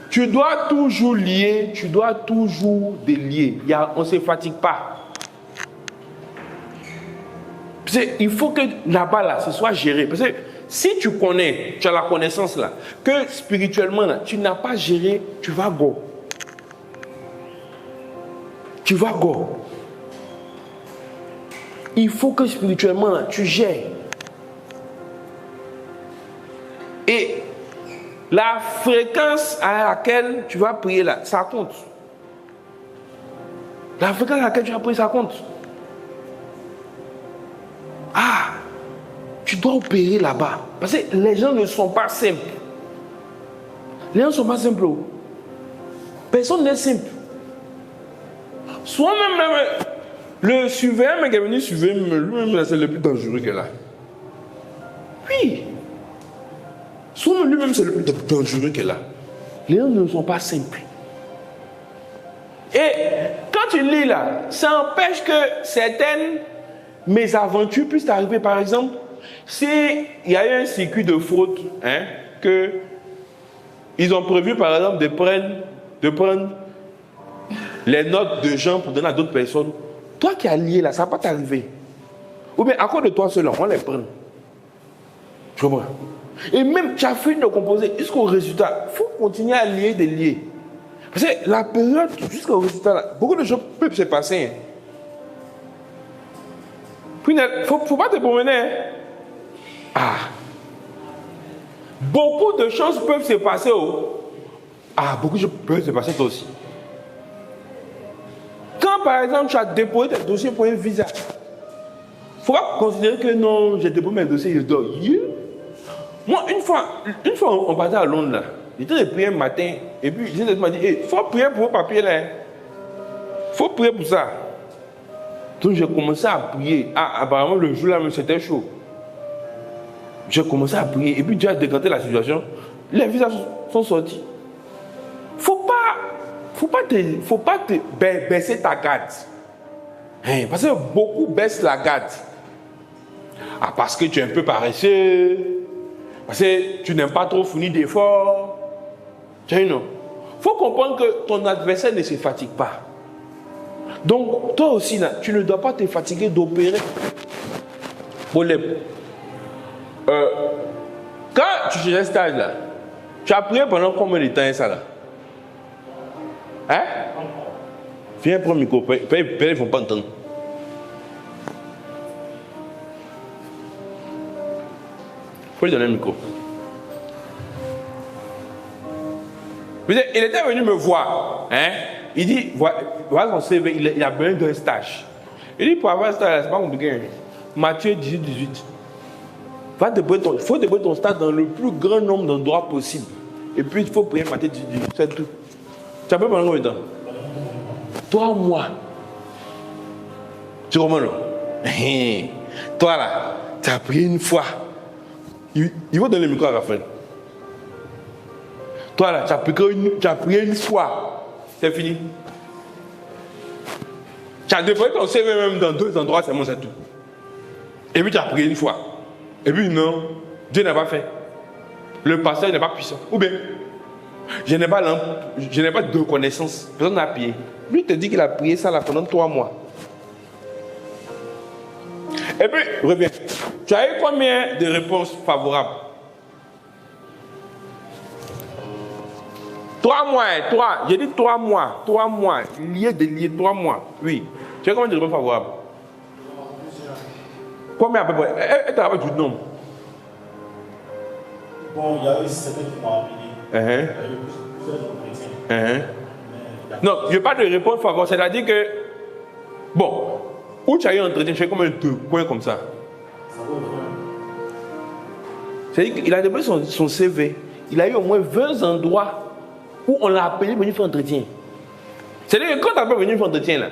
Tu dois toujours lier, tu dois toujours délier. On ne se fatigue pas. Il faut que là-bas, là, ce soit géré. Parce que si tu connais, tu as la connaissance là, que spirituellement, là, tu n'as pas géré, tu vas go. Tu vas go. Il faut que spirituellement, là, tu gères. Et la fréquence à laquelle tu vas prier là, ça compte. La fréquence à laquelle tu vas prier, ça compte. Ah, tu dois opérer là-bas. Parce que les gens ne sont pas simples. Les gens ne sont pas simples. Personne n'est simple. Soit même le surveillant qui est venu surveiller, lui-même, c'est le plus dangereux qu'elle a. Oui. Soit lui-même, c'est le plus dangereux qu'elle a. Les gens ne sont pas simples. Et quand tu lis là, ça empêche que certaines mésaventures puissent arriver. Par exemple, s'il y a eu un circuit de fraude, que ils ont prévu par exemple de prendre les notes de gens pour donner à d'autres personnes. Toi qui as lié là, ça ne va pas t'arriver. Ou bien à cause de toi seul, on les prend. Tu comprends? Et même tu as fini de composer jusqu'au résultat. Il faut continuer à lier des liés. Parce que la période jusqu'au résultat, là, beaucoup de choses peuvent se passer. Puis il ne faut pas te promener. Ah. Beaucoup de choses peuvent se passer. Beaucoup de choses peuvent se passer toi aussi. Quand par exemple tu as déposé tes dossiers pour un visa, il ne faut pas considérer que non, j'ai déposé mes dossiers, je dois. Moi, une fois, on partait à Londres là. J'étais de prier un matin, et puis Jésus m'a dit, il faut prier pour vos papiers là. Il faut prier pour ça. Donc j'ai commencé à prier. Apparemment le jour là, c'était chaud. J'ai commencé à prier, et puis Dieu a décanté la situation. Les visas sont sortis. Faut pas te baisser ta garde. Parce que beaucoup baissent la garde. Parce que tu es un peu paresseux. Parce que tu n'aimes pas trop fournir d'efforts. Il faut comprendre que ton adversaire ne se fatigue pas. Donc, toi aussi, là, tu ne dois pas te fatiguer d'opérer. Problème. Quand tu fais un stage, là, tu as prié pendant combien de temps ça, là? Viens prendre le micro. Ils ne vont pas entendre. Il faut lui donner le micro. Il était venu me voir. Il dit, voilà son CV, il a besoin d'un stage. Il dit, pour avoir un stage, c'est pas compliqué. Matthieu 18. Il faut déposer ton stage dans le plus grand nombre d'endroits possible. Et puis, il faut prier Matthieu 18. C'est tout. Tu as pas pendant combien de temps? 3 mois. Tu comprends, non? Toi, là, tu as prié une fois. Il va donner le micro à Raphaël. Toi là, tu as prié une fois. C'est fini. Tu as déposé ton CV même dans 2 endroits, c'est bon, c'est tout. Et puis tu as prié une fois. Et puis non, Dieu n'a pas fait. Le pasteur n'est pas puissant. Ou bien, je n'ai pas de connaissance. Personne n'a prié. Lui te dit qu'il a prié ça là pendant 3 mois. Et puis, reviens. Tu as eu combien de réponses favorables? 3 mois, j'ai dit 3 mois, 3 mois, lié, 3 mois, oui. Tu as combien de réponses favorables? Combien à peu près? Elle t'a rappelé du nombre? Bon, il y a eu certains qui m'ont appelé. Il y a eu plusieurs entretiens. Non, je parle de réponse favorable, c'est-à-dire que, bon, où tu as eu un entretien, tu as combien de points comme ça? C'est-à-dire qu'il a déposé son CV, il a eu au moins 20 endroits où on l'a appelé venir faire un entretien. C'est-à-dire que quand tu appelles venir faire un entretien, là,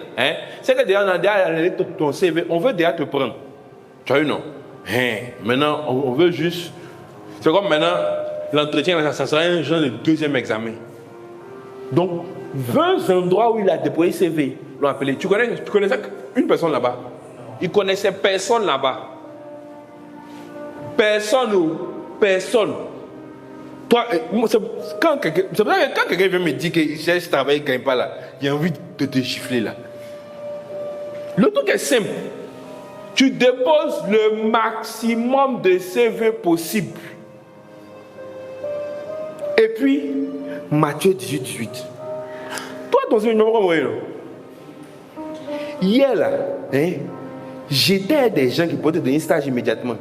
c'est que déjà on a déjà ton CV, on veut déjà te prendre. Tu as eu non? Maintenant, on veut juste. C'est comme maintenant, l'entretien, ça sera un genre de 2e examen. Donc, 20 endroits où il a déposé CV, l'ont appelé. Tu connaissais une personne là-bas? Il connaissait personne là-bas. Personne. Toi, c'est pour ça que quand quelqu'un vient me dire qu'il cherche travail, il ne gagne pas là, j'ai envie de te chiffler là. Le truc est simple. Tu déposes le maximum de CV possible. Et puis, Matthieu 18. Toi, ton CV, comment vous voyez là? Hier là, J'étais des gens qui pouvaient te donner un stage immédiatement.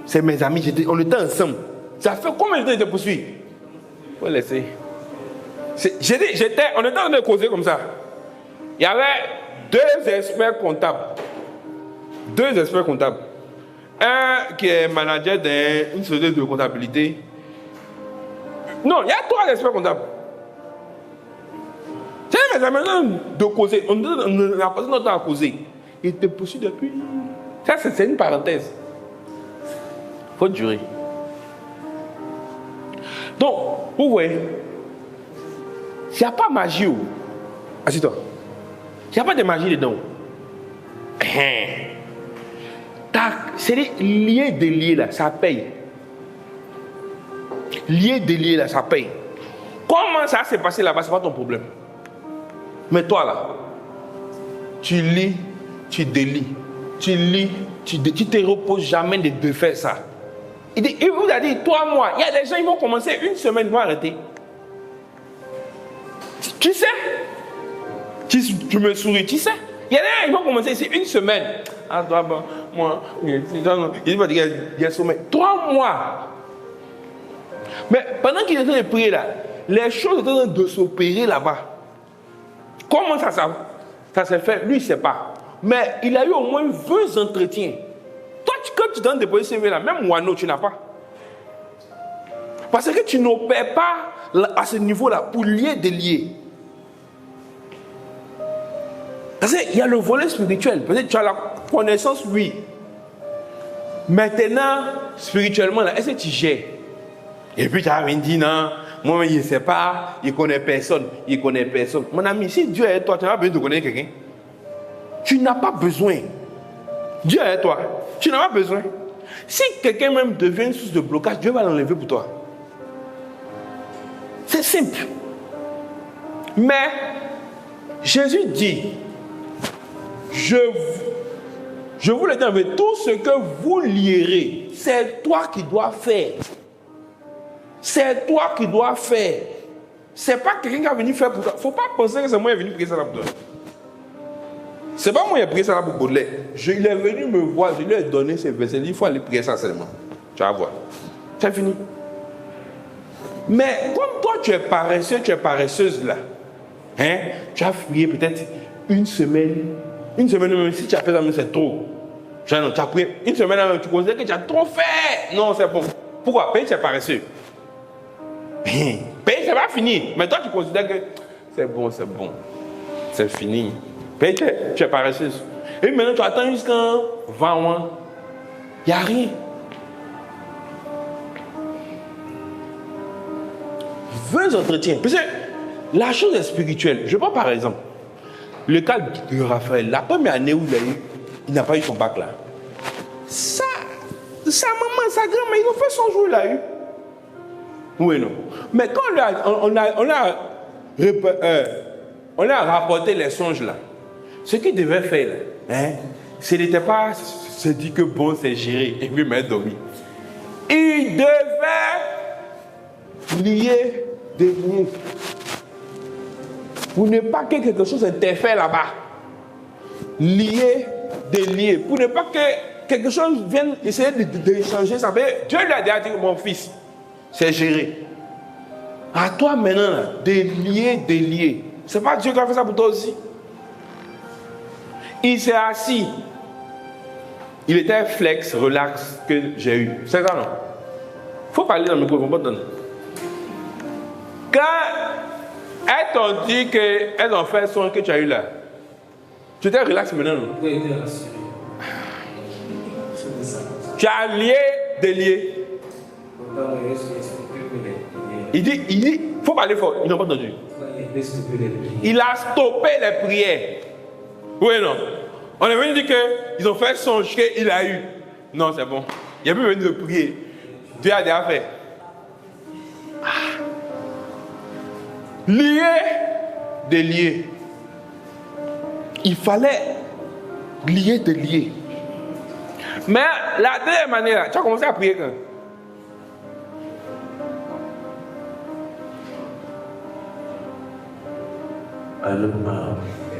C'est mes amis, on était ensemble. Ça fait combien de temps ils te poursuivent? Faut laisser. On était en train de causer comme ça. Il y avait deux experts comptables. Un qui est manager d'une société de comptabilité. Non, il y a 3 experts comptables. C'est mes amis de causer. On a passé notre temps à causer. Ils te poursuivent depuis. Ça, c'est une parenthèse. Il faut durer. Donc, vous voyez, il n'y a pas magie. Assieds-toi. Il n'y a pas de magie dedans. C'est lié, délié là, ça paye. Lié, délié là, ça paye. Comment ça s'est passé là-bas, c'est pas ton problème. Mais toi là, tu lis, tu délies. Tu lis, tu te reposes jamais de faire ça. Il vous a dit 3 mois. Il y a des gens, ils vont commencer 1 semaine, ils vont arrêter. Tu sais? Tu me souris, tu sais? Il y a des gens, ils vont commencer ici 1 semaine. Ah, toi, bon, moi, il va dire, il y a sommet. 3 mois. Mais pendant qu'il était en train de prier là, les choses étaient en train de s'opérer là-bas. Comment ça s'est fait? Lui, il ne sait pas. Mais il a eu au moins 20 entretiens. Toi, quand tu donnes des déposer CV là, même Wano, tu n'as pas. Parce que tu n'opères pas à ce niveau-là pour lier des liés. Parce qu'il y a le volet spirituel. Peut-être que tu as la connaissance, oui. Maintenant, spirituellement, là, est-ce que tu gères? Et puis tu as dit non, moi je ne sais pas, il ne connaît personne. Mon ami, si Dieu est toi, tu n'as pas besoin de connaître quelqu'un. Tu n'as pas besoin. Dieu est toi. Tu n'as pas besoin. Si quelqu'un même devient une source de blocage, Dieu va l'enlever pour toi. C'est simple. Mais Jésus dit, je vous le dis, mais tout ce que vous lierez, c'est toi qui dois faire. C'est toi qui dois faire. C'est pas quelqu'un qui va venir faire pour toi. Il ne faut pas penser que c'est moi qui est venu prier ça là pour toi. C'est pas moi qui ai prié ça là pour Baudelaire. Il est venu me voir, je lui ai donné ces versets. Il faut aller prier ça seulement. Tu vas voir. C'est fini. Mais comme toi tu es paresseux, tu es paresseuse là, hein, tu as prié peut-être 1 semaine. 1 semaine même si tu as fait ça, c'est trop. Tu as prié 1 semaine même, tu considères que tu as trop fait. Non, c'est bon. Pourquoi? Parce que tu es paresseux. Paye, c'est pas fini. Mais toi, tu considères que c'est bon. C'est fini. Paye, tu es paresseuse. Et maintenant, tu attends jusqu'à 20 mois. Il n'y a rien. Veux entretiens. Parce que la chose est spirituelle. Je prends par exemple le cas de Raphaël. La première année où il n'a pas eu son bac là. Sa maman, sa grand-mère, ils ont fait son jour, il a eu. Oui, non. Mais quand on a rapporté les songes là, ce qu'il devait faire là, hein, ce n'était pas se dire que bon, c'est géré et puis mettre dormi. Il devait lier des liens pour ne pas que quelque chose ait fait là-bas. Lier des liens pour ne pas que quelque chose vienne essayer d'échanger ça. Dieu lui a déjà dit, mon fils, c'est géré. À toi maintenant, là, des liés. C'est pas Dieu qui a fait ça pour toi aussi. Il s'est assis. Il était flex, relax que j'ai eu. C'est ça, non? Il faut parler dans le micro, quand elles t'ont dit qu'elles ont fait son que tu as eu là, tu étais relax maintenant, non? Oui, tu as lié des liés. Il dit, faut parler fort, ils n'ont pas entendu. Il a stoppé les prières. Oui, non. On est venu dire qu'ils ont fait son qu'il a eu. Non, c'est bon. Il n'y a plus besoin de prier. Dieu a déjà fait. Lier des liés. Il fallait lier des liés. Mais la deuxième année, là, tu as commencé à prier quand?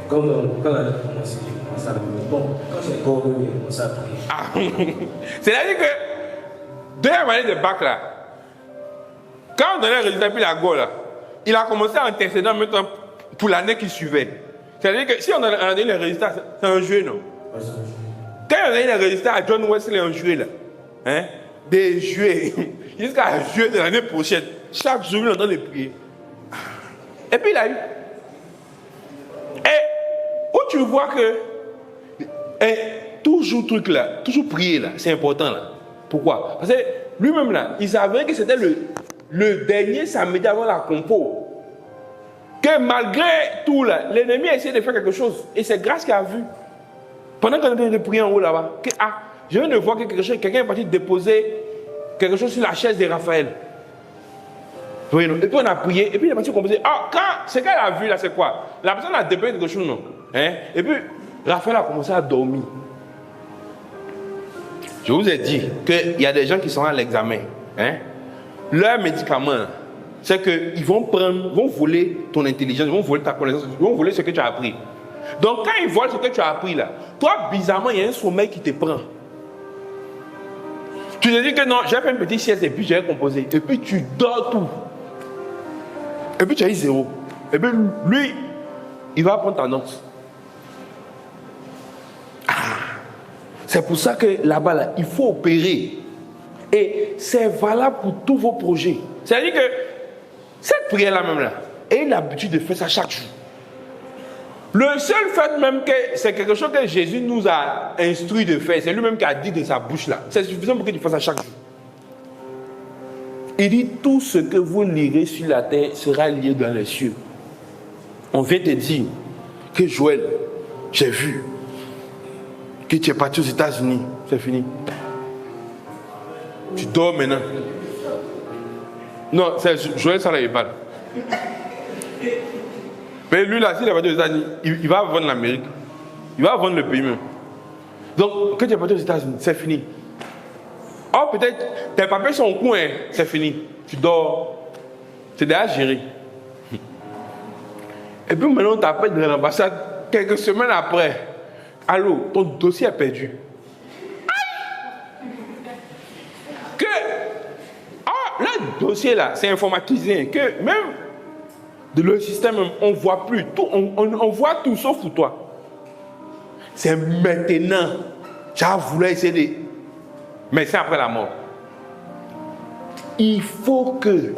Quand on a commencé ça. Bon, quand j'ai encore commencé à prier. C'est-à-dire que, deuxième année de bac là, quand on donnait le résultat, puis la go là, il a commencé à intercéder en même temps pour l'année qui suivait. C'est-à-dire que si on a donné le résultat, c'est un jeu, non? Quand on a donné le résultat à John Wesley en juillet là, hein, des juillet, jusqu'à juillet de l'année prochaine, chaque jour, il est en train de prier. Et puis il a eu. Et où tu vois que toujours truc là, toujours prier là, c'est important là. Pourquoi? Parce que lui-même là, il savait que c'était le dernier samedi avant la compo. Que malgré tout là, l'ennemi a essayé de faire quelque chose. Et c'est grâce qu'il a vu. Pendant qu'on est en train de prier en haut là-bas, que je viens de voir que quelqu'un est parti déposer quelque chose sur la chaise de Raphaël. Oui, non. Et puis on a prié, et puis il est parti composer. Ce qu'elle a vu là, c'est quoi? La personne a déposé quelque chose, non? Hein? Et puis Raphaël a commencé à dormir. Je vous ai dit qu'il y a des gens qui sont à l'examen. Hein? Leur médicament, c'est qu'ils vont voler ton intelligence, ils vont voler ta connaissance, ils vont voler ce que tu as appris. Donc quand ils volent ce que tu as appris là, toi bizarrement il y a un sommeil qui te prend. Tu te dis que non, j'ai fait une petite sieste et puis j'ai composé. Et puis tu dors tout. Et puis tu as eu 0. Et puis lui, il va prendre ta note. C'est pour ça que là-bas, là, il faut opérer. Et c'est valable pour tous vos projets. C'est-à-dire que cette prière-là même, là, ayez l'habitude de faire ça chaque jour. Le seul fait même que c'est quelque chose que Jésus nous a instruit de faire, c'est lui-même qui a dit de sa bouche là. C'est suffisant pour que tu fasses ça chaque jour. Il dit, tout ce que vous lirez sur la terre sera lié dans les cieux. On vient te dire que Joël, j'ai vu que tu es parti aux États-Unis. C'est fini. Tu dors maintenant. Non, c'est Joël Salah-Ebal. Mais lui là, s'il est parti aux États-Unis, il va vendre l'Amérique. Il va vendre le pays même. Donc, quand tu es parti aux États-Unis, c'est fini. Oh, peut-être, tes papiers sont au coin, c'est fini. Tu dors. C'est déjà géré. Et puis maintenant, on t'appelle de l'ambassade quelques semaines après. Allô, ton dossier est perdu. Que, le dossier là, c'est informatisé. Que même de le système, on ne voit plus tout. On voit tout sauf pour toi. C'est maintenant. Tu as voulu essayer de. Mais c'est après la mort. Il faut que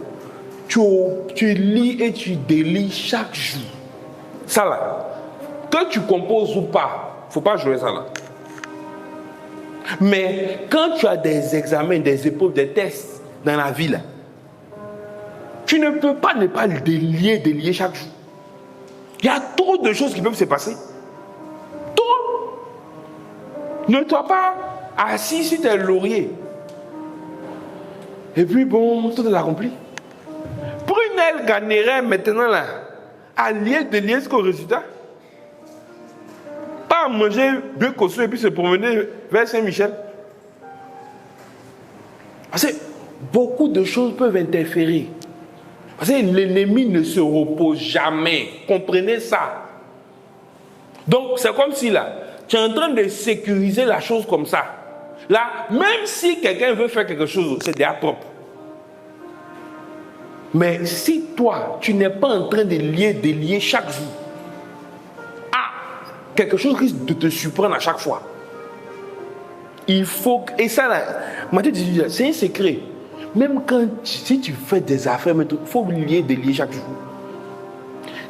tu lis et tu délis chaque jour. Ça là, que tu composes ou pas, il ne faut pas jouer ça là. Mais quand tu as des examens, des épreuves, des tests dans la vie là, tu ne peux pas ne pas délier chaque jour. Il y a trop de choses qui peuvent se passer. Trop. Ne sois pas assis sur tes lauriers. Et puis bon, tout est accompli. Prunelle gagnerait maintenant là, à lier jusqu'au résultat. Pas à manger 2 cossons et puis se promener vers Saint-Michel. Parce que beaucoup de choses peuvent interférer. Parce que l'ennemi ne se repose jamais. Comprenez ça. Donc c'est comme si là, tu es en train de sécuriser la chose comme ça. Là, même si quelqu'un veut faire quelque chose, c'est déjà propre. Mais si toi, tu n'es pas en train de délier chaque jour, quelque chose risque de te surprendre à chaque fois. Il faut... Et ça, là, c'est un secret. Même si tu fais des affaires, il faut délier chaque jour.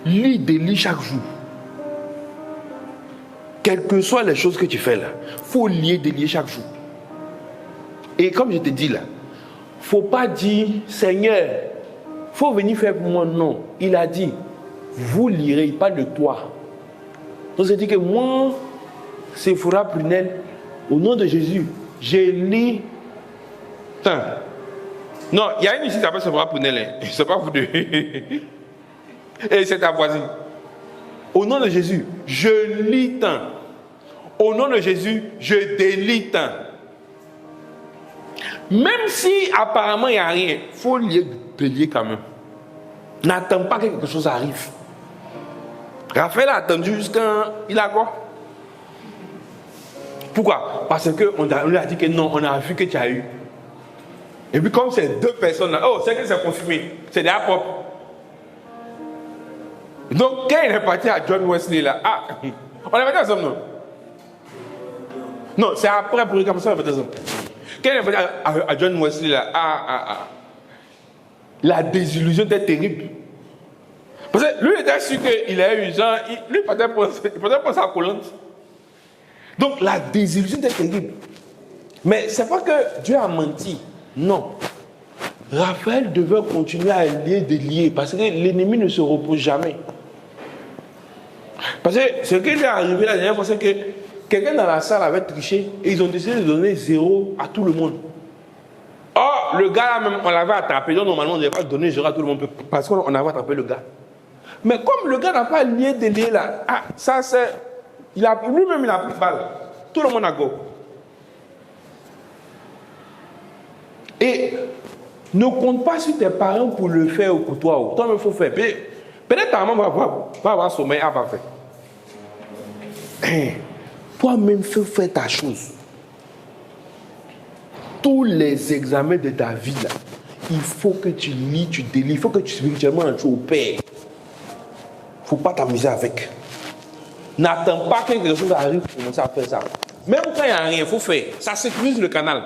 Délier chaque jour. Quelles que soient les choses que tu fais là, il faut délier chaque jour. Et comme je te dis là, il ne faut pas dire, Seigneur, il faut venir faire pour moi. Non. Il a dit, vous lirez, il parle de toi. Donc c'est dit que moi, Sephora Prunelle, au nom de Jésus, je lis. Attends. Non, il y a une ici qui s'appelle Sephora Prunelle. Je ne sais pas vous deux. Et c'est ta voisine. Au nom de Jésus, je lis tant. Au nom de Jésus, je délie tant. Même si apparemment il n'y a rien, il faut délier quand même. N'attends pas que quelque chose arrive. Raphaël a attendu jusqu'à... Il a quoi? Pourquoi? Parce qu'on lui a dit que non, on a vu que tu as eu. Et puis comme ces deux personnes-là, oh, c'est que c'est confirmé, c'est déjà propre. Donc quand il est parti à John Wesley là, on est parti ensemble, non? Non, c'est après pour comme ça, on est parti ensemble. Quand il est parti à John Wesley là, la désillusion était terrible. Parce que lui il était sûr qu'il a eu genre, lui il partait pour sa collante. Donc la désillusion était terrible. Mais c'est pas que Dieu a menti. Non. Raphaël devait continuer à lier des liés parce que l'ennemi ne se repose jamais. Parce que ce qui est arrivé la dernière fois, c'est que quelqu'un dans la salle avait triché et ils ont décidé de donner 0 à tout le monde. Or, le gars là même, on l'avait attrapé. Donc normalement, on ne devait pas donner 0 à tout le monde parce qu'on avait attrapé le gars. Mais comme le gars n'a pas lié des liés là, ça c'est. Lui-même il a pris balle. Tout le monde a go. Et ne compte pas sur tes parents pour le faire ou pour toi. Toi-même, il faut faire. Peut-être ta maman va avoir sommeil, elle va faire. Toi-même, il faut faire ta chose. Tous les examens de ta vie, là, il faut que tu lis, tu délis. Il faut que tu spirituellement tu opères. Il ne faut pas t'amuser avec. N'attends pas que quelque chose arrive pour commencer à faire ça. Même quand il n'y a rien, il faut faire. Ça sécurise le canal.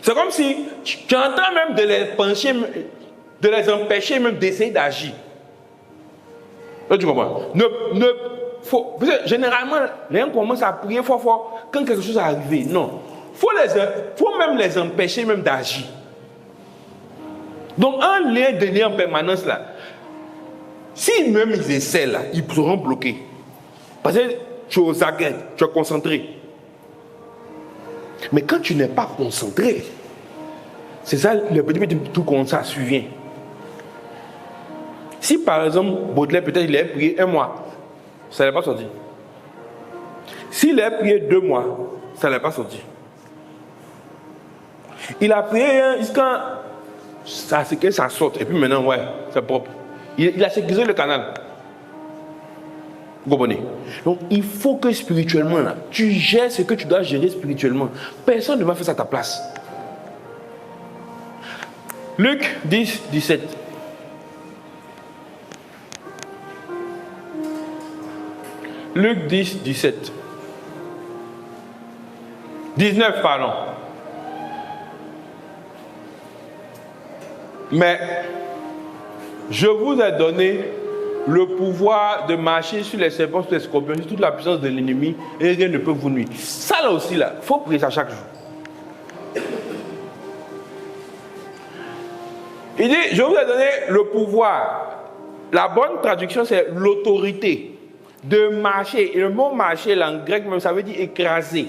C'est comme si tu es en train même de les pencher, de les empêcher même d'essayer d'agir. Là, tu comprends? Généralement, les gens commencent à prier fort quand quelque chose est arrivé. Non. Faut même les empêcher même d'agir. Donc, un lien de lien en permanence là, si même ils essaient là, ils seront bloqués. Parce que tu es aux aguets, tu es concentré. Mais quand tu n'es pas concentré, c'est ça, le petit tout comme ça survient. Si par exemple, Baudelaire, peut-être il a prié 1 mois, ça n'est pas sorti. S'il a prié 2 mois, ça n'est pas sorti. Il a prié jusqu'à ce que ça sorte, et puis maintenant, ouais, c'est propre. Il a sécurisé le canal. Vous comprenez? Donc, il faut que spirituellement, là, tu gères ce que tu dois gérer spirituellement. Personne ne va faire ça à ta place. Luc 10, 17. Luc 10, 17. 19, pardon. Mais je vous ai donné le pouvoir de marcher sur les serpents, sur les scorpions, sur toute la puissance de l'ennemi, et rien ne peut vous nuire. Ça là aussi, il faut prier ça chaque jour. Il dit, je vous ai donné le pouvoir. La bonne traduction, c'est l'autorité de marcher. Et le mot marcher, là, en grec même, ça veut dire écraser.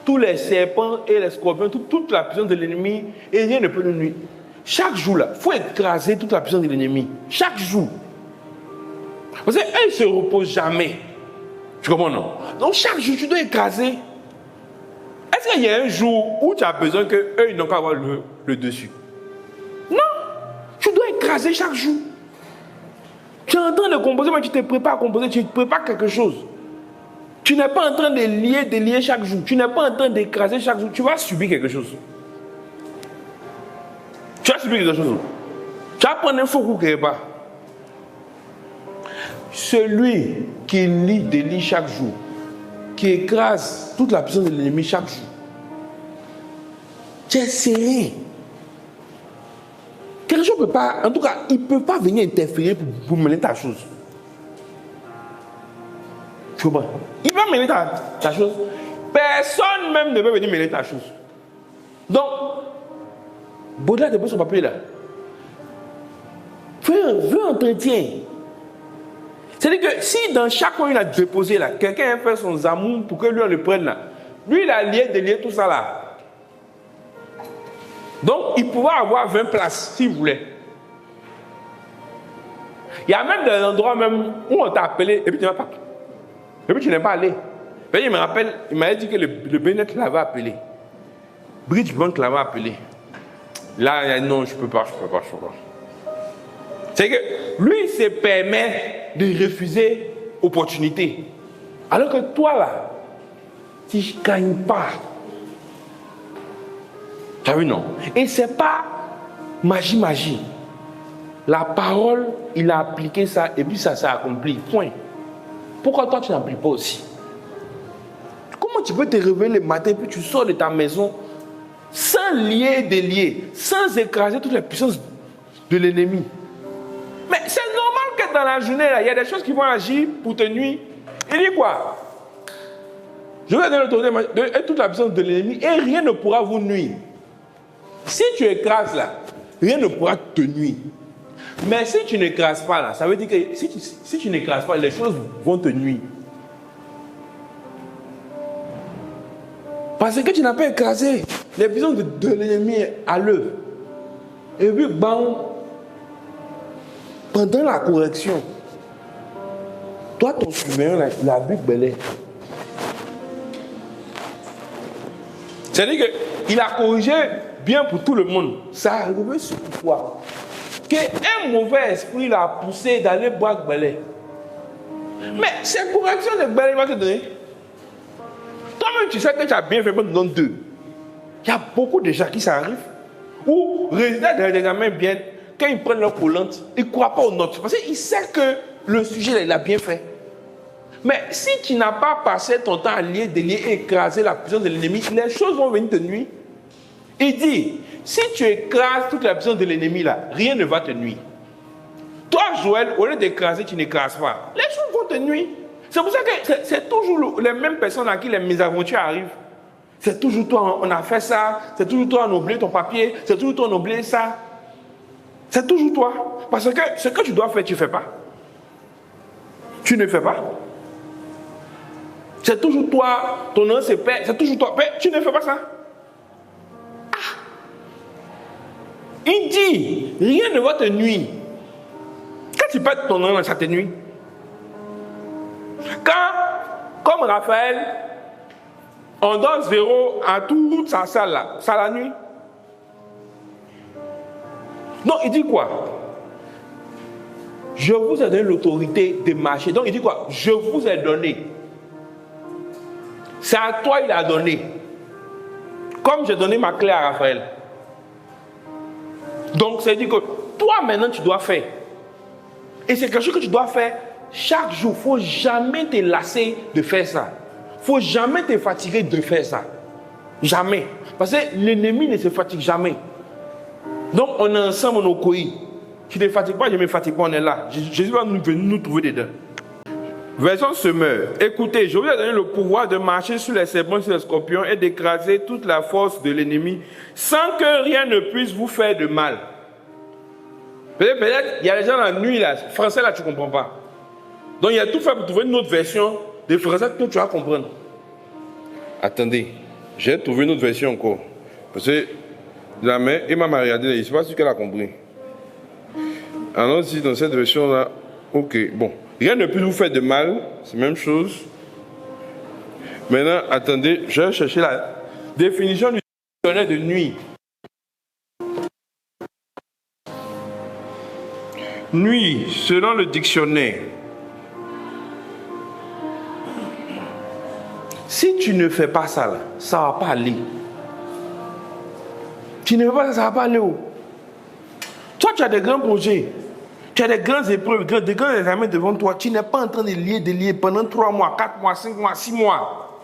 Tous les serpents et les scorpions, toute la puissance de l'ennemi, et rien ne peut nous nuire. Chaque jour, là, il faut écraser toute la puissance de l'ennemi. Chaque jour. Parce qu'elle ne se repose jamais. Tu comprends, non? Donc, chaque jour, tu dois écraser. Est-ce qu'il y a un jour où tu as besoin qu'eux, ils n'ont qu'à avoir le dessus? Non. Tu dois écraser chaque jour. Tu es en train de composer, mais tu te prépares à composer, tu te prépares quelque chose. Tu n'es pas en train de lier chaque jour. Tu n'es pas en train d'écraser chaque jour. Tu vas subir quelque chose. Tu vas subir quelque chose. Tu vas prendre un faux coup quelque part. Celui qui délie chaque jour, qui écrase toute la puissance de l'ennemi chaque jour, tu es serré. Quelque chose ne peut pas, en tout cas, il ne peut pas venir interférer pour mener ta chose. Tu comprends? Il va mener ta chose. Personne même ne peut venir mener ta chose. Donc, Baudelaire dépose son papier là. Fais un entretien. C'est-à-dire que si dans chaque coin il a déposé là, quelqu'un a fait son amour pour que lui on le prenne là, lui il a lié tout ça là. Donc il pouvait avoir 20 places s'il voulait. Il y a même des endroits même où on t'a appelé et puis tu n'es pas. Et puis tu n'es pas allé. Il me rappelle, il m'a dit que le Bennett l'avait appelé. Bridgebank l'avait appelé. Là, non, je ne peux pas. C'est que lui, il se permet de refuser opportunité. Alors que toi, là, tu ne gagnes pas. Tu as vu, non? Et ce n'est pas magie. La parole, il a appliqué ça et puis ça s'est accompli. Point. Pourquoi toi, tu n'appliques pas aussi? Comment tu peux te réveiller le matin et puis tu sors de ta maison sans lier des liens, sans écraser toutes les puissances de l'ennemi? Mais c'est normal que dans la journée, il y a des choses qui vont agir pour te nuire. Il dit quoi? Je vais donner l'autorité de toute la puissance de l'ennemi et rien ne pourra vous nuire. Si tu écrases là, rien ne pourra te nuire. Mais si tu n'écrases pas là, ça veut dire que si tu n'écrases pas, les choses vont te nuire. Parce que tu n'as pas écrasé les puissances de l'ennemi à l'œuvre. Et puis, bon, pendant la correction, toi, ton surveillant, il a vu belé. C'est-à-dire qu'il a corrigé bien pour tout le monde. Ça a arrivé sur toi. Qu'un mauvais esprit l'a poussé d'aller boire belé. Mais cette correction de belé va te donner. Toi-même, tu sais que tu as bien fait, mais non deux. Il y a beaucoup de gens qui s'arrivent. Ou résultat de l'examen bien, quand ils prennent leur collante, ils ne croient pas aux notes. Parce qu'ils savent que le sujet, il a bien fait. Mais si tu n'as pas passé ton temps à lier, délier et écraser la puissance de l'ennemi, les choses vont venir te nuire. Il dit, si tu écrases toute la puissance de l'ennemi, là, rien ne va te nuire. Toi, Joël, au lieu d'écraser, tu n'écrases pas. Les choses vont te nuire. C'est pour ça que c'est toujours les mêmes personnes à qui les mésaventures arrivent. C'est toujours toi, on a fait ça. C'est toujours toi, on a oublié ton papier. C'est toujours toi, on a oublié ça. C'est toujours toi. Parce que ce que tu dois faire, tu ne fais pas. Tu ne fais pas. C'est toujours toi, ton nom c'est Père, c'est toujours toi. Père, tu ne fais pas ça. Ah. Il dit, rien ne va te nuire. Quand tu perds ton nom, ça te nuit. Quand, comme Raphaël, on donne 0 à toute sa salle là, ça la nuit. Donc il dit quoi? Je vous ai donné l'autorité de marcher. Donc il dit quoi? Je vous ai donné. C'est à toi il a donné. Comme j'ai donné ma clé à Raphaël. Donc c'est dit que toi maintenant tu dois faire. Et c'est quelque chose que tu dois faire chaque jour. Il ne faut jamais te lasser de faire ça. Il ne faut jamais te fatiguer de faire ça. Jamais. Parce que l'ennemi ne se fatigue jamais. Donc on est ensemble, on est coïs. Tu ne te fatigues pas, je ne me fatigue pas, on est là. Jésus va venir nous trouver dedans. Version semeur. Écoutez, je vous ai donné le pouvoir de marcher sur les serpents, sur les scorpions et d'écraser toute la force de l'ennemi sans que rien ne puisse vous faire de mal. Peut-être, il y a des gens la nuit, là, français, là, tu ne comprends pas. Donc, il y a tout fait pour trouver une autre version de français que tu vas comprendre. Attendez, j'ai trouvé une autre version encore. Parce que la mère, Emma m'a regardé, je ne sais pas si elle a compris. Allons-y dans cette version-là. Ok, bon. Rien ne peut vous faire de mal, c'est la même chose. Maintenant, attendez, je vais chercher la définition du dictionnaire de nuit. Nuit, selon le dictionnaire. Si tu ne fais pas ça, là, ça ne va pas aller. Tu ne fais pas ça, ça ne va pas aller où? Toi, tu as des grands projets. Tu as des grandes épreuves, des grands examens devant toi. Tu n'es pas en train de lier pendant 3 mois, 4 mois, 5 mois, 6 mois.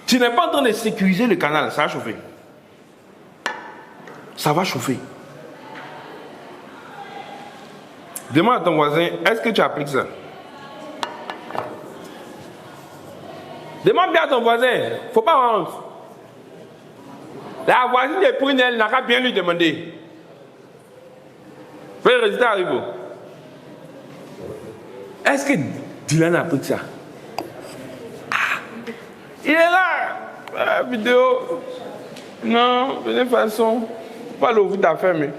Tu n'es pas en train de sécuriser le canal. Ça va chauffer. Ça va chauffer. Demande à ton voisin, est-ce que tu appliques ça? Demande bien à ton voisin. Il ne faut pas avoir honte. La voisine de Prunel n'a qu'à bien lui demander. Le résultat arrive. Est-ce que Dylan a pris ça? Ah, il est là. La vidéo. Non, de toute façon, pas l'ouvrir d'affaires, mais.